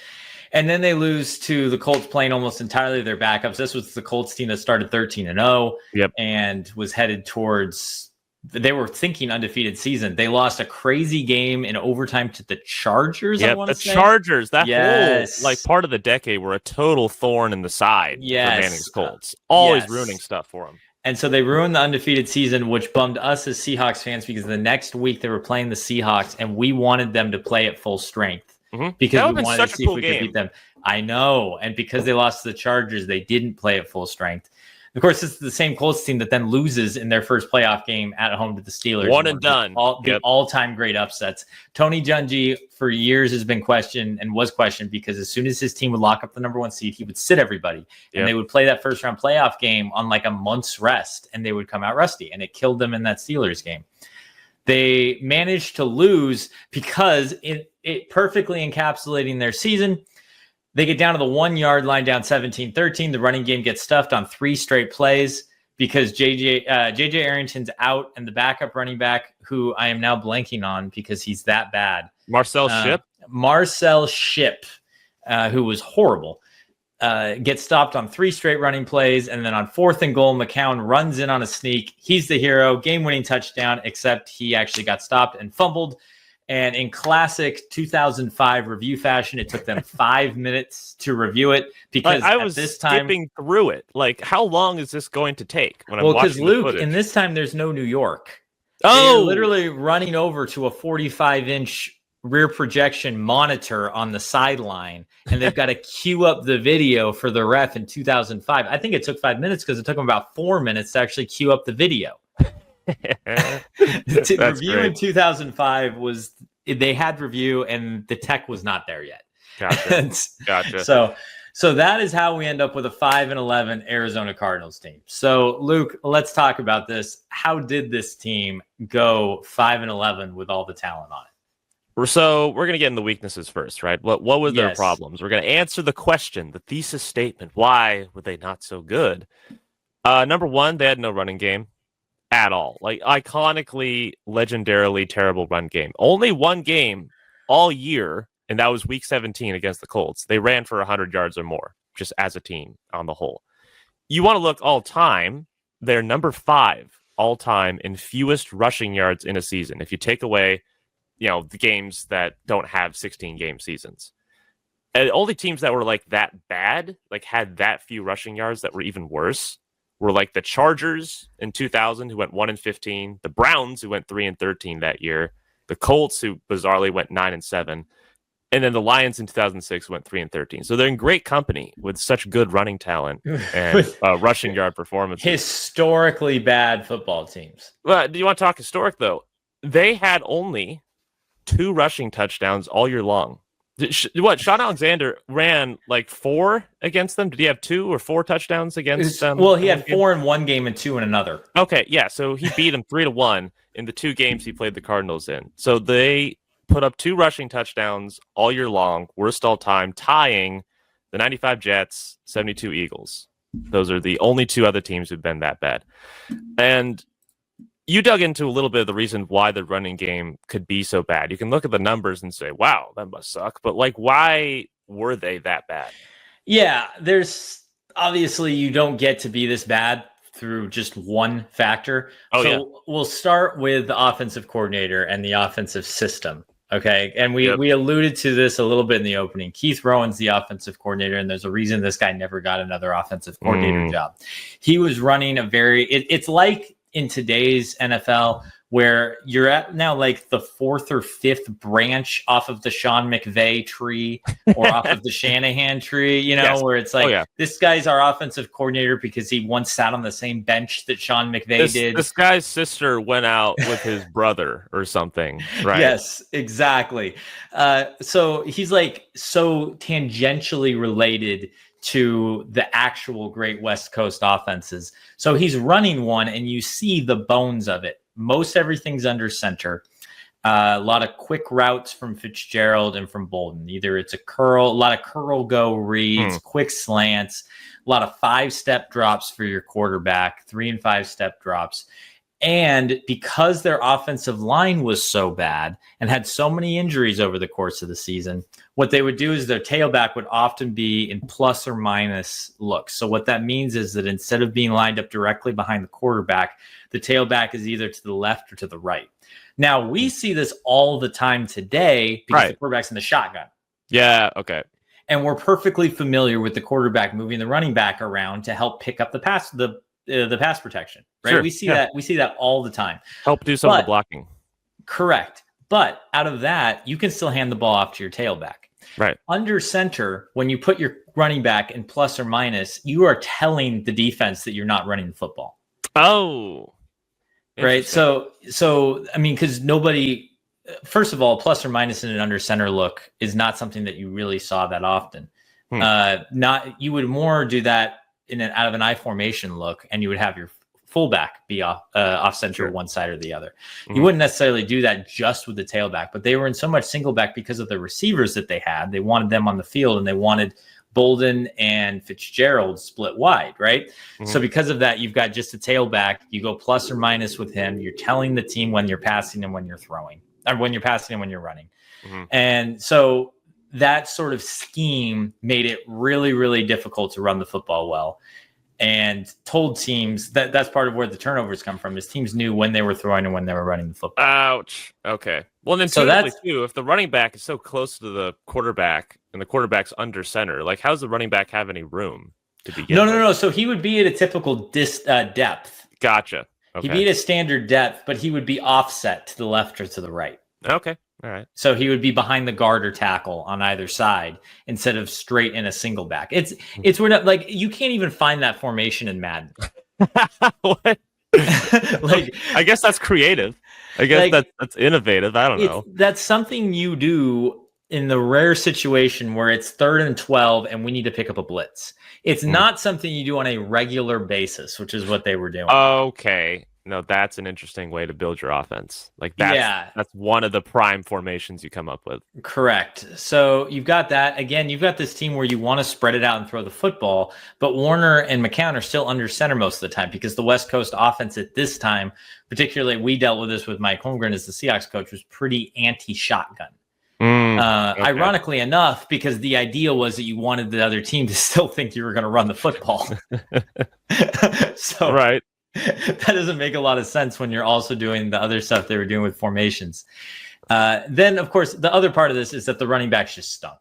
S1: And then they lose to the Colts playing almost entirely their backups. This was the Colts team that started 13-0 and was headed towards, they were thinking undefeated season. They lost a crazy game in overtime to the Chargers.
S2: Yeah, the Chargers, that whole part of the decade were a total thorn in the side for Manning's Colts. Always ruining stuff for them.
S1: And so they ruined the undefeated season, which bummed us as Seahawks fans because the next week they were playing the Seahawks and we wanted them to play at full strength. Because we wanted to see if we could beat them. I know. And because they lost to the Chargers, they didn't play at full strength. Of course, this is the same Colts team that then loses in their first playoff game at home to the Steelers.
S2: One and done.
S1: The all-time great upsets. Tony Dungy for years has been questioned and was questioned because as soon as his team would lock up the number 1 seed, he would sit everybody. And they would play that first-round playoff game on like a month's rest, and they would come out rusty. And it killed them in that Steelers game. They managed to lose because it perfectly encapsulating their season. They get down to the 1-yard line, down 17-13. The running game gets stuffed on 3 straight plays because JJ Arrington's out, and the backup running back, who I am now blanking on because he's that bad, Marcel Shipp, who was horrible, gets stopped on 3 straight running plays, and then on 4th and goal, McCown runs in on a sneak. He's the hero, game-winning touchdown, except he actually got stopped and fumbled. And in classic 2005 review fashion, it took them 5 minutes to review it because
S2: I was skipping through it. Like, how long is this going to take?
S1: Because Luke, in this time, there's no New York. They're literally running over to a 45-inch rear projection monitor on the sideline, and they've got to queue up the video for the ref in 2005. I think it took 5 minutes because it took them about 4 minutes to actually queue up the video. Review great. In 2005 was they had review and the tech was not there yet.
S2: Gotcha.
S1: So that is how we end up with a 5-11 Arizona Cardinals team. So Luke, let's talk about this. How did this team go 5-11 with all the talent on it?
S2: So we're going to get into the weaknesses first, right? What were their problems? We're going to answer the question, the thesis statement. Why were they not so good? Number 1, they had no running game. At all. Like, iconically, legendarily terrible run game. Only one game all year, and that was week 17 against the Colts. They ran for 100 yards or more, just as a team on the whole. You want to look all time, they're number 5 all time in fewest rushing yards in a season. If you take away, the games that don't have 16-game seasons. And only teams that were like that bad, like had that few rushing yards that were even worse, were like the Chargers in 2000, who went 1-15, the Browns, who went 3-13 that year, the Colts, who bizarrely went 9-7, and then the Lions in 2006 went 3-13. So they're in great company with such good running talent and rushing yard performances.
S1: Historically bad football teams.
S2: Well, do you want to talk historic though? They had only 2 rushing touchdowns all year long. Sean Alexander ran like 4 against them. Did he have 2 or 4 touchdowns against them?
S1: Well, he had 4 in one game and 2 in another.
S2: Okay, yeah. So he beat them 3-1 in the 2 games he played the Cardinals in. So they put up 2 rushing touchdowns all year long, worst all time, tying the 95 Jets, 72 Eagles. Those are the only 2 other teams who've been that bad. And you dug into a little bit of the reason why the running game could be so bad. You can look at the numbers and say, wow, that must suck. But like, why were they that bad?
S1: Yeah, there's obviously you don't get to be this bad through just one factor. We'll start with the offensive coordinator and the offensive system. Okay. And we alluded to this a little bit in the opening. Keith Rowan's the offensive coordinator, and there's a reason this guy never got another offensive coordinator job. He was running it's like in today's NFL where you're at now like the fourth or fifth branch off of the Sean McVay tree or off of the Shanahan tree, where it's like, this guy's our offensive coordinator because he once sat on the same bench that Sean McVay did.
S2: This guy's sister went out with his brother or something, right?
S1: Yes, exactly. So he's like so tangentially related to the actual great West Coast offenses. So he's running one and you see the bones of it. Most everything's under center. A lot of quick routes from Fitzgerald and from Bolden. Either it's a lot of curl go reads, quick slants, a lot of 5-step drops for your quarterback, 3 and 5-step drops. And because their offensive line was so bad and had so many injuries over the course of the season, what they would do is their tailback would often be in plus or minus looks. So what that means is that instead of being lined up directly behind the quarterback, the tailback is either to the left or to the right. Now, we see this all the time today because the quarterback's in the shotgun.
S2: Yeah, okay.
S1: And we're perfectly familiar with the quarterback moving the running back around to help pick up the pass protection, right?
S2: Sure,
S1: we see that all the time.
S2: Help do some of the blocking.
S1: Correct. But out of that, you can still hand the ball off to your tailback.
S2: Right.
S1: Under center, when you put your running back in plus or minus, you are telling the defense that you're not running the football.
S2: Oh.
S1: Right. So I mean, because nobody, first of all, plus or minus in an under center look is not something that you really saw that often. You would more do that out of an I formation look, and you would have your fullback be off center one side or the other. You wouldn't necessarily do that just with the tailback, but they were in so much single back because of the receivers that they had. They wanted them on the field, and they wanted Bolden and Fitzgerald split wide, right? So because of that, you've got just a tailback. You go plus or minus with him. You're telling the team when you're passing and when you're throwing, or when you're passing and when you're running. And so that sort of scheme made it really, really difficult to run the football well, and told teams that's part of where the turnovers come from, is teams knew when they were throwing and when they were running the football.
S2: Ouch. Okay. Well, then too, if the running back is so close to the quarterback and the quarterback's under center, like, how's the running back have any room to begin?
S1: No. So he would be at a typical depth.
S2: Gotcha. Okay.
S1: He'd be at a standard depth, but he would be offset to the left or to the right.
S2: Okay. All right.
S1: So he would be behind the guard or tackle on either side instead of straight in a single back. It's we're not, like, you can't even find that formation in Madden.
S2: What? Like, I guess that's creative. I guess that's innovative. I don't know.
S1: That's something you do in the rare situation where it's 3rd and 12 and we need to pick up a blitz. It's not something you do on a regular basis, which is what they were doing.
S2: Okay. No, that's an interesting way to build your offense. Like, that's one of the prime formations you come up with.
S1: Correct. So you've got that. Again, you've got this team where you want to spread it out and throw the football, but Warner and McCown are still under center most of the time because the West Coast offense at this time, particularly we dealt with this with Mike Holmgren as the Seahawks coach, was pretty anti-shotgun. Okay. Ironically enough, because the idea was that you wanted the other team to still think you were going to run the football. So
S2: right.
S1: That doesn't make a lot of sense when you're also doing the other stuff they were doing with formations. Then, of course, the other part of this is that the running backs just stunk.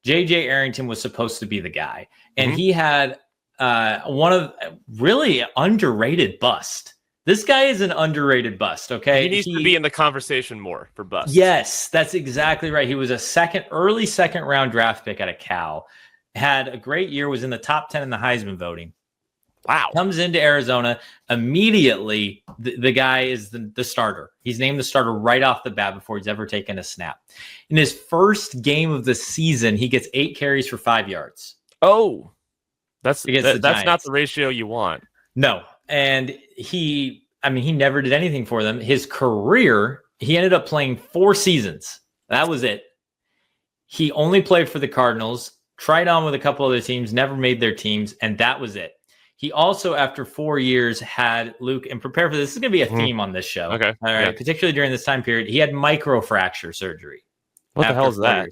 S1: J.J. Arrington was supposed to be the guy, and he had one of really underrated bust. This guy is an underrated bust, okay?
S2: He needs to be in the conversation more for bust.
S1: Yes, that's exactly right. He was a early second round draft pick out of Cal. Had a great year, was in the top 10 in the Heisman voting.
S2: Wow.
S1: Comes into Arizona immediately. The guy is the starter. He's named the starter right off the bat before he's ever taken a snap. In his first game of the season, he gets 8 carries for 5 yards.
S2: Oh, that's not the ratio you want.
S1: No. And he never did anything for them. His career, he ended up playing 4 seasons. That was it. He only played for the Cardinals, tried on with a couple other teams, never made their teams, and that was it. He also, after 4 years, had Luke, and prepare for this. This is going to be a theme on this show.
S2: Okay.
S1: All right. Yeah. Particularly during this time period, he had microfracture surgery.
S2: What the hell is that?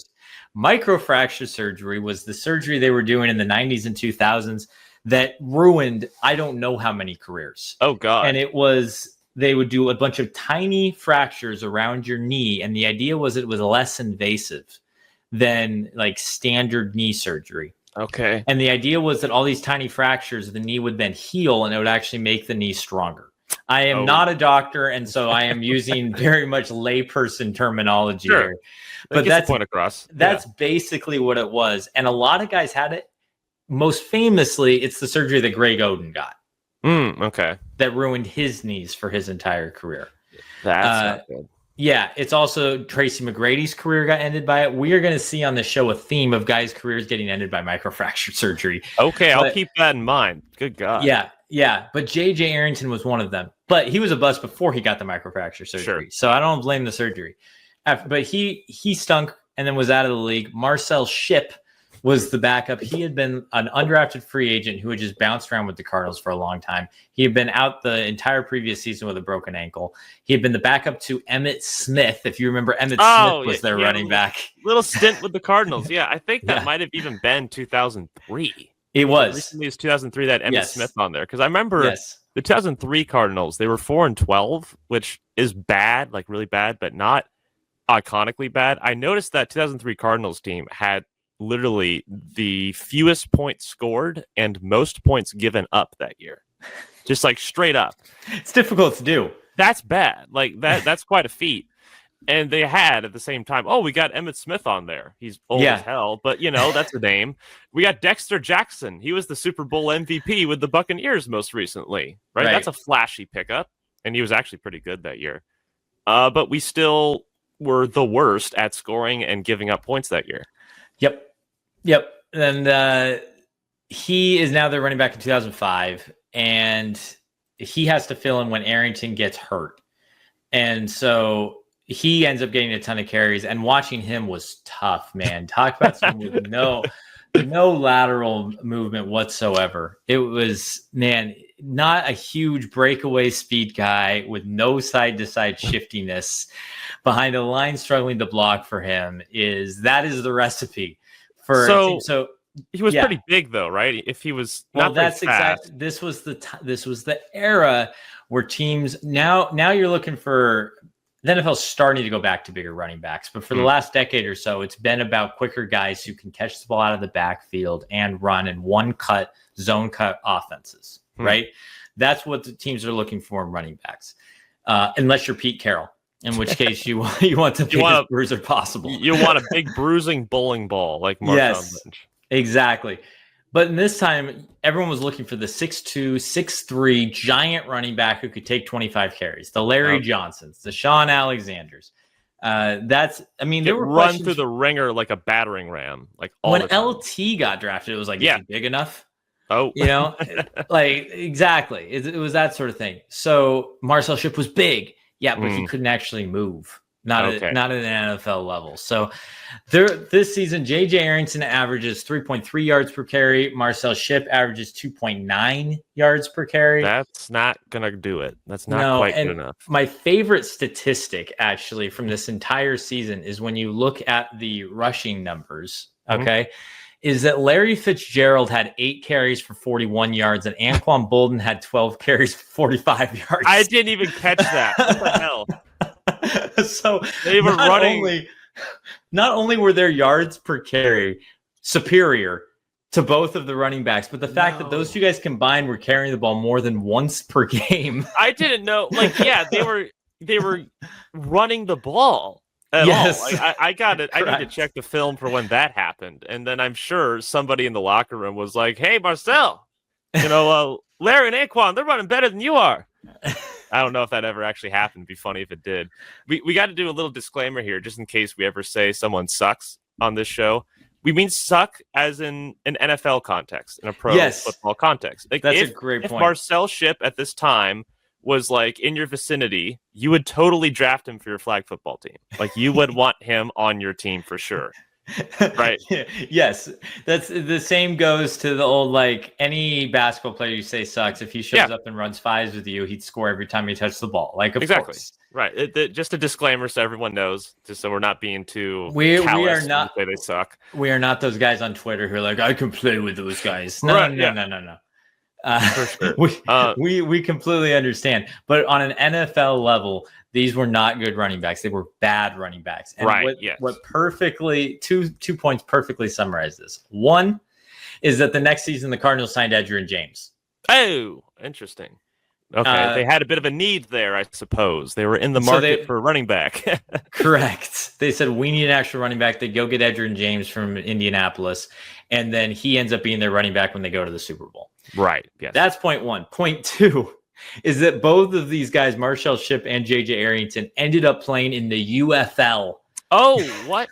S1: Microfracture surgery was the surgery they were doing in the 90s and 2000s that ruined, I don't know how many careers.
S2: Oh, God.
S1: And it was, they would do a bunch of tiny fractures around your knee. And the idea was it was less invasive than like standard knee surgery.
S2: Okay.
S1: And the idea was that all these tiny fractures, the knee would then heal and it would actually make the knee stronger. I am not a doctor, and so I am using very much layperson terminology here.
S2: But that's the point across.
S1: That's basically what it was. And a lot of guys had it. Most famously, it's the surgery that Greg Oden got.
S2: Okay.
S1: That ruined his knees for his entire career.
S2: That's not good.
S1: Yeah, it's also Tracy McGrady's career got ended by it. We are going to see on the show a theme of guys' careers getting ended by microfracture surgery.
S2: Okay, I'll keep that in mind. Good God.
S1: Yeah. But J.J. Arrington was one of them. But he was a bust before he got the microfracture surgery.
S2: Sure.
S1: So I don't blame the surgery. But he stunk and then was out of the league. Marcel Shipp was the backup. He had been an undrafted free agent who had just bounced around with the Cardinals for a long time. He had been out the entire previous season with a broken ankle. He had been the backup to Emmitt Smith. If you remember, Emmitt Smith was their running back.
S2: Little stint with the Cardinals. Yeah, I think that might have even been 2003.
S1: It was.
S2: Recently, it was 2003 that Emmitt Smith on there. Because I remember the 2003 Cardinals, they were 4-12, which is bad, like really bad, but not iconically bad. I noticed that 2003 Cardinals team had literally the fewest points scored and most points given up that year. Just like straight up.
S1: It's difficult to do.
S2: That's bad. Like that's quite a feat. And they had at the same time, we got Emmitt Smith on there. He's old as hell, but that's a name. We got Dexter Jackson. He was the Super Bowl MVP with the Buccaneers most recently, right? That's a flashy pickup. And he was actually pretty good that year. But we still were the worst at scoring and giving up points that year.
S1: Yep. And he is now their running back in 2005, and he has to fill in when Arrington gets hurt. And so he ends up getting a ton of carries, and watching him was tough, man. Talk about someone with no lateral movement whatsoever. It was, man, not a huge breakaway speed guy with no side-to-side shiftiness behind a line struggling to block for him. That is the recipe. So
S2: he was pretty big though, right? If he was
S1: that's exactly. This was the era where teams now you're looking for the NFL starting to go back to bigger running backs, but for the last decade or so, it's been about quicker guys who can catch the ball out of the backfield and run in zone cut offenses, right? That's what the teams are looking for in running backs, unless you're Pete Carroll. In which case, you want the biggest bruiser possible.
S2: You want a big bruising bowling ball like Marshawn Lynch.
S1: Exactly. But in this time, everyone was looking for the 6'2", 6'3", giant running back who could take 25 carries. The Larry Johnsons, the Sean Alexanders. They were
S2: run through the ringer like a battering ram. Like
S1: when LT got drafted, it was like, is he big enough?
S2: Oh,
S1: like exactly. It was that sort of thing. So Marcel Shipp was big. Yeah, but he couldn't actually move. Not at an NFL level. So this season, J.J. Arrington averages 3.3 yards per carry. Marcel Shipp averages 2.9 yards per carry.
S2: That's not going to do it. That's not quite good enough.
S1: My favorite statistic, actually, from this entire season is when you look at the rushing numbers, is that Larry Fitzgerald had 8 carries for 41 yards and Anquan Bolden had 12 carries for 45 yards.
S2: I didn't even catch that. What the hell?
S1: So
S2: they were running.
S1: Not only were their yards per carry superior to both of the running backs, but the fact that those two guys combined were carrying the ball more than once per game.
S2: I didn't know. They were running the ball.
S1: Yes.
S2: I got it. I need to check the film for when that happened. And then I'm sure somebody in the locker room was like, hey, Marcel, Larry and Anquan, they're running better than you are. I don't know if that ever actually happened. It'd be funny if it did. We got to do a little disclaimer here, just in case we ever say someone sucks on this show. We mean suck as in an NFL context, in a pro football context. Like
S1: that's a great point.
S2: If Marcel Shipp at this time was like in your vicinity, you would totally draft him for your flag football team. Like you would want him on your team for sure. Right.
S1: Yes. That's the same goes to the old, like any basketball player you say sucks. If he shows up and runs fives with you, he'd score every time he touched the ball. Like, of course.
S2: Right. Just a disclaimer so everyone knows, just so we're not being too
S1: we are not
S2: say they suck.
S1: We are not those guys on Twitter who are like, I can play with those guys. No. For sure. We completely understand. But on an NFL level, these were not good running backs. They were bad running backs. And what perfectly two points perfectly summarize this. One is that the next season the Cardinals signed Edgerrin James.
S2: Oh, interesting. Okay, they had a bit of a need there, I suppose. They were in the market for a running back.
S1: Correct. They said, we need an extra running back. They go get Edgerrin James from Indianapolis, and then he ends up being their running back when they go to the Super Bowl.
S2: Right, yes.
S1: That's point one. Point two is that both of these guys, Marshall Shipp and J.J. Arrington, ended up playing in the UFL.
S2: Oh, what?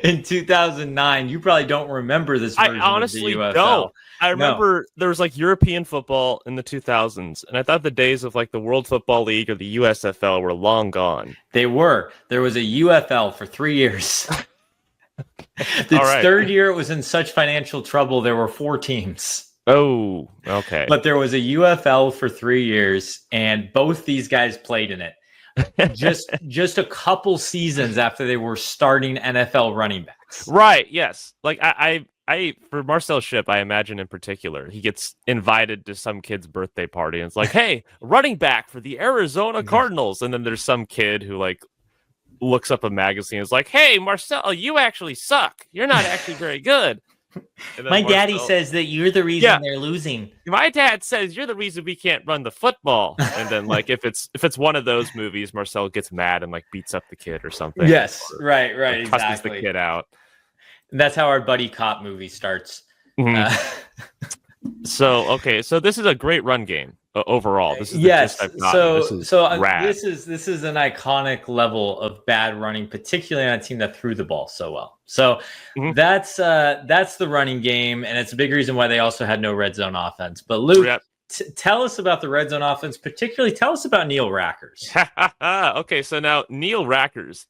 S1: In 2009. You probably don't remember this version
S2: I honestly
S1: of the UFL.
S2: Don't. I remember there was like European football in the 2000s, and I thought the days of like the World Football League or the USFL were long gone.
S1: They were. There was a UFL for 3 years. The third year it was in such financial trouble, there were 4 teams.
S2: Oh, okay.
S1: But there was a UFL for 3 years, and both these guys played in it. just a couple seasons after they were starting NFL running backs.
S2: Right, yes. Like I for Marcel Shipp, I imagine in particular, he gets invited to some kid's birthday party and it's like, hey, running back for the Arizona Cardinals. And then there's some kid who like looks up a magazine and is like, hey, Marcel, you actually suck. You're not actually very good.
S1: My daddy says that you're the reason they're losing.
S2: My dad says you're the reason we can't run the football. And then like if it's one of those movies, Marcel gets mad and like beats up the kid or something.
S1: Yes, right,
S2: cusses
S1: exactly.
S2: the kid out.
S1: And that's how our buddy cop movie starts.
S2: Mm-hmm. So this is a great run game overall. This is
S1: this is an iconic level of bad running, particularly on a team that threw the ball so well. So that's the running game, and it's a big reason why they also had no red zone offense. But Luke, tell us about the red zone offense, particularly tell us about Neil Rackers.
S2: Okay, so now Neil Rackers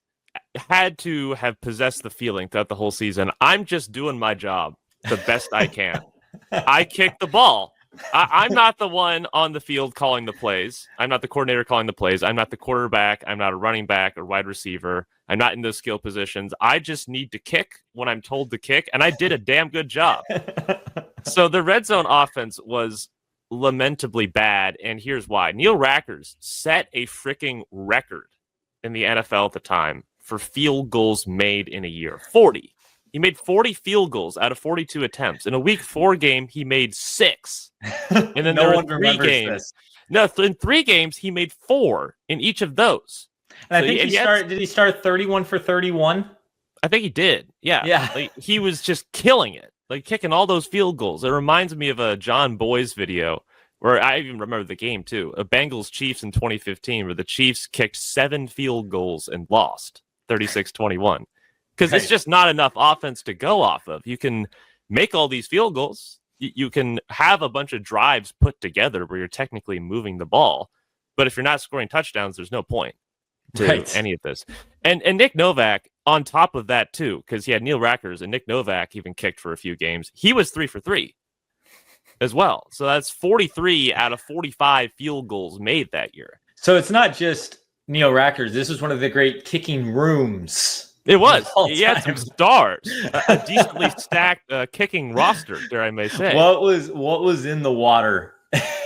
S2: had to have possessed the feeling throughout the whole season. I'm just doing my job the best I can. I kick the ball. I'm not the one on the field calling the plays. I'm not the coordinator calling the plays. I'm not the quarterback. I'm not a running back or wide receiver. I'm not in those skill positions. I just need to kick when I'm told to kick, and I did a damn good job. So the red zone offense was lamentably bad, and here's why. Neil Rackers set a freaking record in the NFL at the time for field goals made in a year. 40. He made 40 field goals out of 42 attempts. In a week 4 game, he made 6. And then there were 3 games. In 3 games, he made 4 in each of those.
S1: And so I think did he start 31 for 31?
S2: I think he did. Yeah. Like, he was just killing it, like kicking all those field goals. It reminds me of a John Boy's video where I even remember the game too. A Bengals Chiefs in 2015 where the Chiefs kicked 7 field goals and lost 36-21. Because it's just not enough offense to go off of. You can make all these field goals. You can have a bunch of drives put together where you're technically moving the ball. But if you're not scoring touchdowns, there's no point to any of this. And Nick Novak, on top of that, too, because he had Neil Rackers and Nick Novak even kicked for a few games. He was 3 for 3 as well. So that's 43 out of 45 field goals made that year.
S1: So it's not just Neil Rackers. This is one of the great kicking rooms.
S2: It was. He had some stars, a decently stacked kicking roster, dare I may say.
S1: What was in the water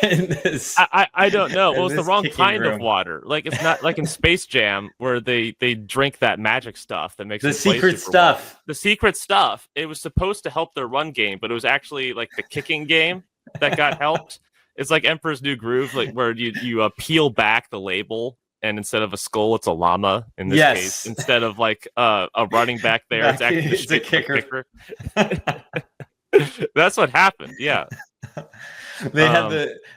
S1: in this?
S2: I don't know. It was the wrong kind of water. Like it's not like in Space Jam where they drink that magic stuff that makes
S1: the secret stuff.
S2: The secret stuff. It was supposed to help their run game, but it was actually like the kicking game that got helped. It's like Emperor's New Groove, like where you peel back the label. And instead of a skull, it's a llama in this case. Instead of like a running back there, it's actually
S1: a kicker.
S2: That's what happened. Yeah.
S1: They had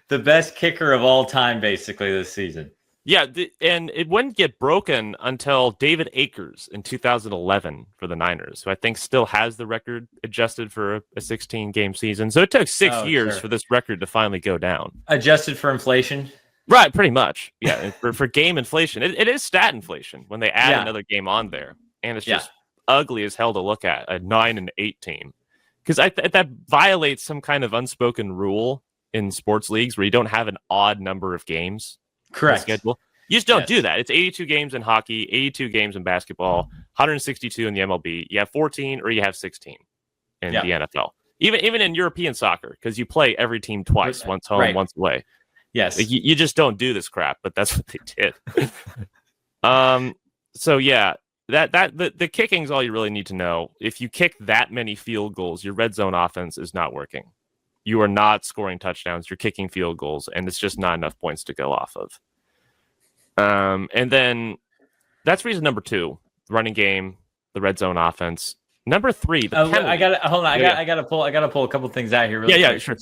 S1: the best kicker of all time, basically, this season.
S2: Yeah, and it wouldn't get broken until David Akers in 2011 for the Niners, who I think still has the record adjusted for a 16-game season. So it took 6 years for this record to finally go down.
S1: Adjusted for inflation?
S2: Right, pretty much. Yeah, for game inflation. It is stat inflation when they add another game on there. And it's just ugly as hell to look at, a 9-8 team. Because that violates some kind of unspoken rule in sports leagues where you don't have an odd number of games.
S1: Correct.
S2: Schedule. You just don't do that. It's 82 games in hockey, 82 games in basketball, 162 in the MLB. You have 14 or you have 16 in the NFL. Even in European soccer, because you play every team twice, once home, once away.
S1: Yes.
S2: Like, you just don't do this crap, but that's what they did. So yeah, the kicking is all you really need to know. If you kick that many field goals, your red zone offense is not working. You are not scoring touchdowns. You're kicking field goals, and it's just not enough points to go off of. And then that's reason number 2, running game, the red zone offense. Number 3, the penalty.
S1: I got to hold on. I got to pull a couple things out here. Really quick,
S2: sure.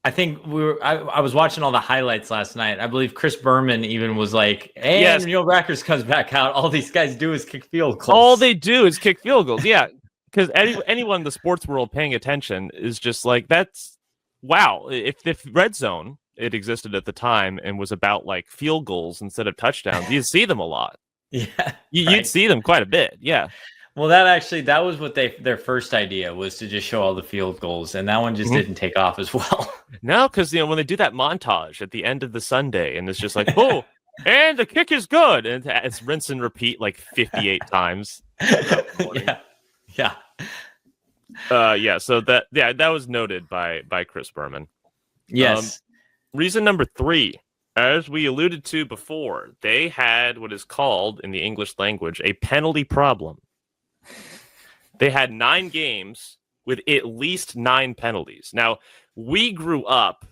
S1: I think I was watching all the highlights last night. I believe Chris Berman even was like, "And
S2: yes.
S1: Neil Rackers comes back out. All these guys do is kick field goals.
S2: All they do is kick field goals." Yeah, because anyone in the sports world paying attention is just like, that's wow. If red zone it existed at the time and was about like field goals instead of touchdowns, you'd see them a lot.
S1: Yeah,
S2: you'd see them quite a bit. Yeah.
S1: Well, that was what their first idea was, to just show all the field goals, and that one just didn't take off as well.
S2: No, because when they do that montage at the end of the Sunday, and it's just like, oh, and the kick is good, and it's rinse and repeat like 58 times.
S1: Yeah.
S2: So that was noted by Chris Berman.
S1: Yes.
S2: Reason number 3, as we alluded to before, they had what is called in the English language a penalty problem. They had 9 games with at least 9 penalties. Now, we grew up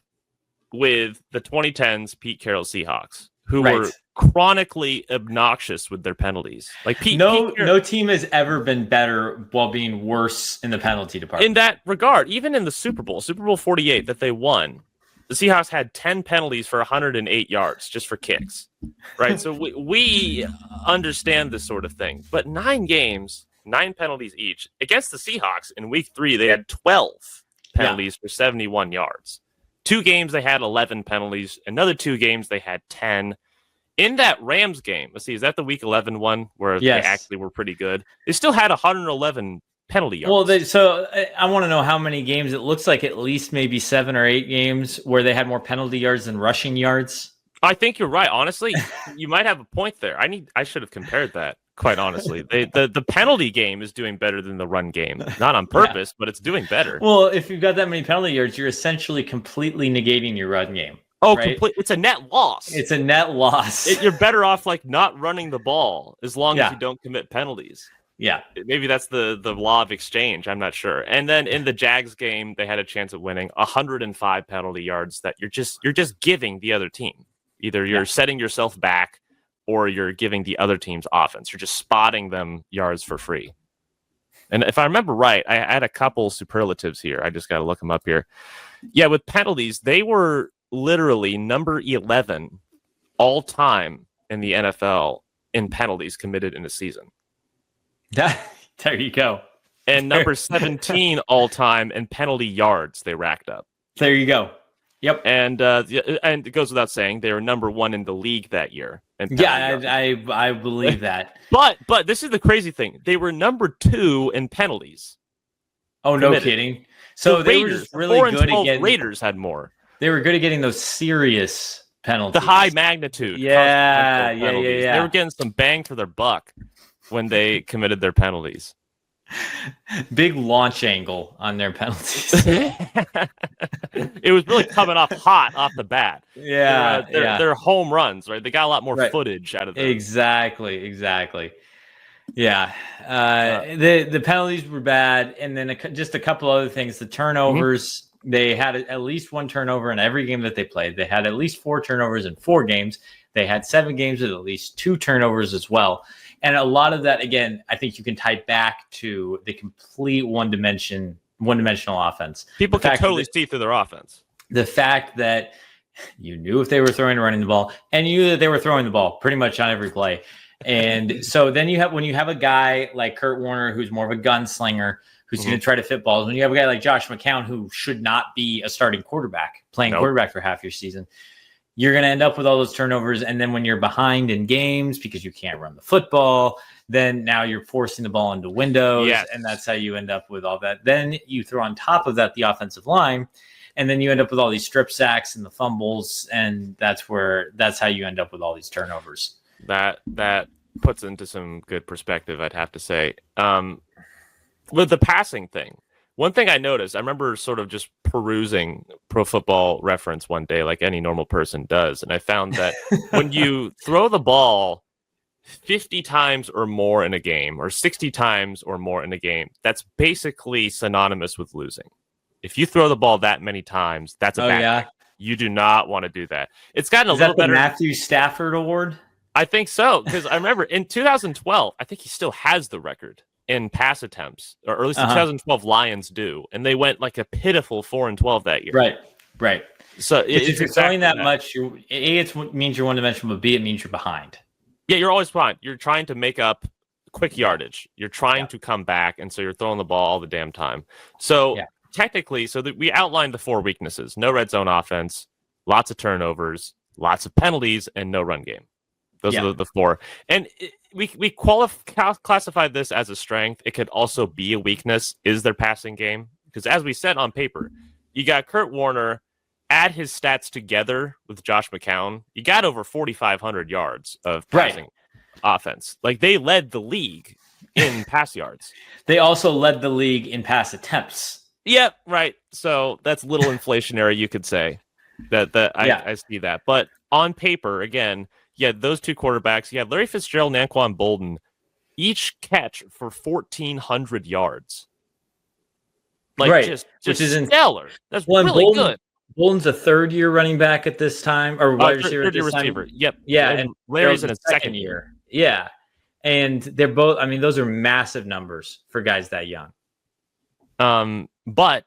S2: with the 2010s Pete Carroll Seahawks, who were chronically obnoxious with their penalties. Like
S1: no team has ever been better while being worse in the penalty department.
S2: In that regard, even in the Super Bowl 48 that they won, the Seahawks had 10 penalties for 108 yards just for kicks, right? So we understand this sort of thing. But 9 games, 9 penalties each. Against the Seahawks in week 3, they had 12 penalties for 71 yards. 2 games, they had 11 penalties. Another 2 games, they had 10. In that Rams game, let's see, is that the week 11 one where they actually were pretty good? They still had 111 penalty yards.
S1: Well, so I want to know how many games. It looks like at least maybe 7 or 8 games where they had more penalty yards than rushing yards.
S2: I think you're right. Honestly, you might have a point there. I should have compared that. Quite honestly, the penalty game is doing better than the run game. Not on purpose, but it's doing better.
S1: Well, if you've got that many penalty yards, you're essentially completely negating your run game.
S2: Oh,
S1: right?
S2: It's a net loss.
S1: It's a net loss.
S2: You're better off like not running the ball as long as you don't commit penalties.
S1: Yeah.
S2: Maybe that's the law of exchange. I'm not sure. And then in the Jags game, they had a chance at winning 105 penalty yards that you're just giving the other team. Either you're setting yourself back or you're giving the other team's offense. You're just spotting them yards for free. And if I remember right, I had a couple superlatives here. I just got to look them up here. Yeah, with penalties, they were literally number 11 all time in the NFL in penalties committed in a season.
S1: There you go.
S2: And number 17 all time in penalty yards they racked up.
S1: There you go. Yep.
S2: And it goes without saying they were number 1 in the league that year.
S1: I believe that.
S2: But this is the crazy thing. They were number 2 in penalties.
S1: Oh, no kidding. So they were just really good at getting.
S2: Raiders had more.
S1: They were good at getting those serious penalties.
S2: The high magnitude.
S1: Yeah.
S2: They were getting some bang for their buck when they committed their penalties.
S1: Big launch angle on their penalties.
S2: It was really coming off hot off the bat.
S1: Yeah,
S2: they're home runs, right? They got a lot more footage out of them.
S1: Exactly. Yeah, the penalties were bad, and then just a couple other things. The turnovers, they had at least 1 turnover in every game that they played. They had at least 4 turnovers in 4 games. They had 7 games with at least 2 turnovers as well. And a lot of that, again, I think you can tie back to the complete one-dimensional offense.
S2: People can totally see through their offense.
S1: The fact that you knew if they were throwing or running the ball, and you knew that they were throwing the ball pretty much on every play. And so then when you have a guy like Kurt Warner, who's more of a gunslinger, who's going to try to fit balls, when you have a guy like Josh McCown, who should not be a starting quarterback, playing quarterback for half your season, you're going to end up with all those turnovers. And then when you're behind in games because you can't run the football, then now you're forcing the ball into windows. Yes. And that's how you end up with all that. Then you throw on top of that the offensive line, and then you end up with all these strip sacks and the fumbles. And that's how you end up with all these turnovers.
S2: That puts into some good perspective, I'd have to say. With the passing thing, one thing I noticed, I remember sort of just perusing Pro Football Reference one day like any normal person does, and I found that when you throw the ball 50 times or more in a game, or 60 times or more in a game, that's basically synonymous with losing. If you throw the ball that many times, that's a bad game. You do not want to do that. It's gotten a little better.
S1: Is that the Matthew Stafford Award?
S2: I think so, because I remember in 2012, I think he still has the record in pass attempts, or at least the 2012 Lions do, and they went like a pitiful 4-12 that year.
S1: Right.
S2: So
S1: if you're throwing that much, it means you're one-dimensional, but B, it means you're behind.
S2: Yeah, you're always behind. You're trying to make up quick yardage. You're trying to come back, and so you're throwing the ball all the damn time. So technically, we outlined the 4 weaknesses: no red zone offense, lots of turnovers, lots of penalties, and no run game. Those are the 4. And we classified this as a strength. It could also be a weakness, is their passing game. Because as we said on paper, you got Kurt Warner, add his stats together with Josh McCown, you got over 4,500 yards of passing offense. Like, they led the league in pass yards.
S1: They also led the league in pass attempts.
S2: Yep, right. So that's a little inflationary, you could say. I see that. But on paper, again, those 2 quarterbacks, Larry Fitzgerald and Anquan Bolden, each catch for 1,400 yards. Like, just which is stellar. That's really good.
S1: Bolden's a third-year running back at this time, or wide receiver at this time.
S2: Yep.
S1: Yeah, and
S2: Larry's in his second year.
S1: Yeah, and they're both. I mean, those are massive numbers for guys that young.
S2: But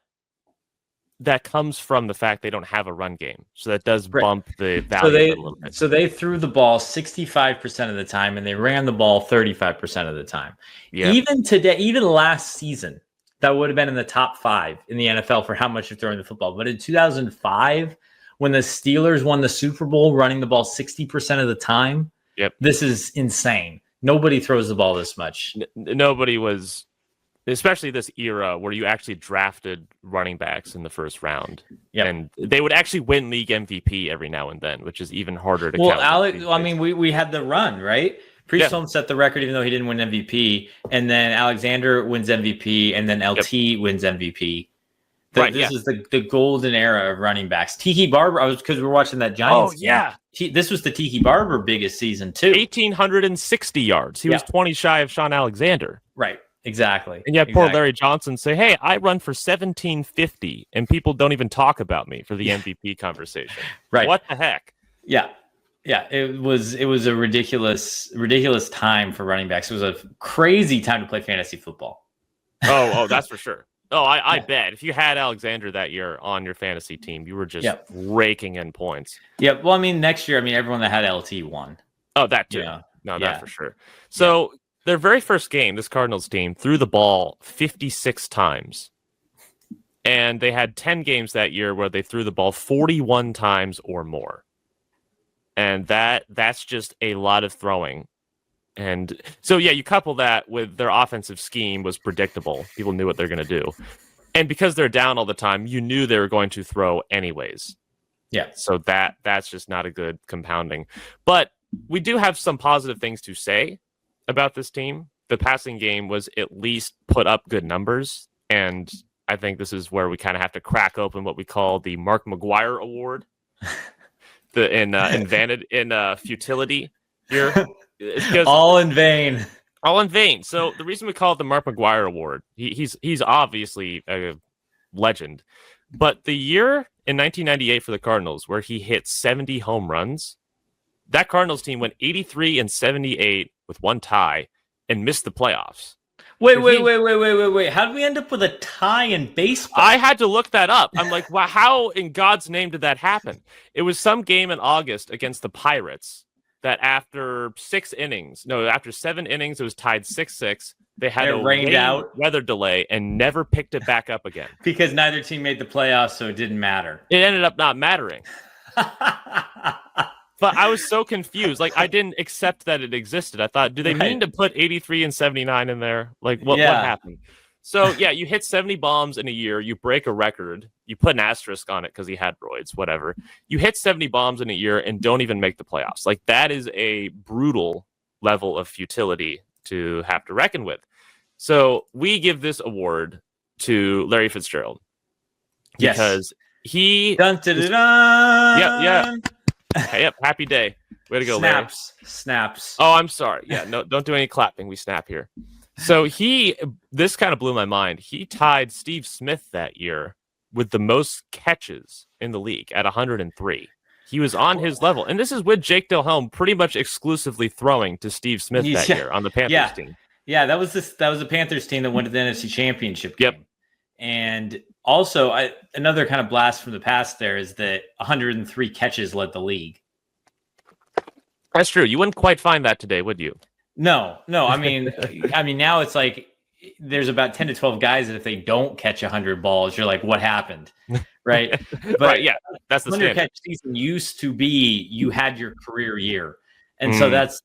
S2: that comes from the fact they don't have a run game, so that does bump the value a little bit.
S1: So they threw the ball 65% of the time, and they ran the ball 35% of the time. Yeah. Even today, even last season, that would have been in the top 5 in the NFL for how much you're throwing the football. But in 2005, when the Steelers won the Super Bowl running the ball 60% of the time, this is insane. Nobody throws the ball this much.
S2: Nobody was, especially this era where you actually drafted running backs in the first round. And they would actually win league MVP every now and then, which is even harder to count.
S1: I mean, we had the run, right? Priest Holmes set the record, even though he didn't win MVP. And then Alexander wins MVP, and then LT wins MVP. This is the golden era of running backs. Tiki Barber, because we were watching that Giants game. This was the Tiki Barber biggest season, too.
S2: 1,860 yards. He was 20 shy of Sean Alexander.
S1: Right, exactly.
S2: And poor Larry Johnson say, hey, I run for 1,750, and people don't even talk about me for the MVP conversation.
S1: Right.
S2: What the heck?
S1: Yeah, it was a ridiculous time for running backs. It was a crazy time to play fantasy football.
S2: Oh, that's for sure. Oh, I bet if you had Alexander that year on your fantasy team, you were just raking in points.
S1: Yeah, well, I mean, next year, everyone that had LT won.
S2: Oh, that too. That for sure. So their very first game, this Cardinals team threw the ball 56 times. And they had 10 games that year where they threw the ball 41 times or more. And that's just a lot of throwing. And so, you couple that with their offensive scheme was predictable. People knew what they're going to do. And because they're down all the time, you knew they were going to throw anyways.
S1: Yeah.
S2: So that's just not a good compounding. But we do have some positive things to say about this team. The passing game was at least put up good numbers. And I think this is where we kind of have to crack open what we call the Mark McGwire Award. In futility here.
S1: All in vain.
S2: So the reason we call it the Mark McGwire Award, he's obviously a legend. But the year in 1998 for the Cardinals where he hit 70 home runs, that Cardinals team went 83-78 with one tie and missed the playoffs.
S1: Wait. How did we end up with a tie in baseball?
S2: I had to look that up. I'm like, wow, how in God's name did that happen? It was some game in August against the Pirates that after 7 innings, it was tied 6-6. They had a weather delay and never picked it back up again.
S1: Because neither team made the playoffs, so it didn't matter.
S2: It ended up not mattering. But I was so confused. Like, I didn't accept that it existed. I thought, do they mean to put 83-79 in there? Like, what happened? So, you hit 70 bombs in a year. You break a record. You put an asterisk on it because he had roids, whatever. You hit 70 bombs in a year and don't even make the playoffs. Like, that is a brutal level of futility to have to reckon with. So, we give this award to Larry Fitzgerald. Because he...
S1: Dun, dun, dun, dun.
S2: Yep, happy day. Way to go, Larry.
S1: Snaps.
S2: Oh, I'm sorry. Yeah, no, don't do any clapping. We snap here. So this kind of blew my mind. He tied Steve Smith that year with the most catches in the league at 103. He was on his level. And this is with Jake Delhomme pretty much exclusively throwing to Steve Smith that year on the Panthers team.
S1: Yeah, that was the Panthers team that went to the NFC Championship game.
S2: Yep.
S1: And also, another kind of blast from the past there is that 103 catches led the league.
S2: That's true. You wouldn't quite find that today, would you?
S1: No. I mean, now it's like there's about 10 to 12 guys that if they don't catch 100 balls, you're like, what happened? Right. But
S2: right, yeah, that's the
S1: 100 catch season used to be you had your career year. And so that's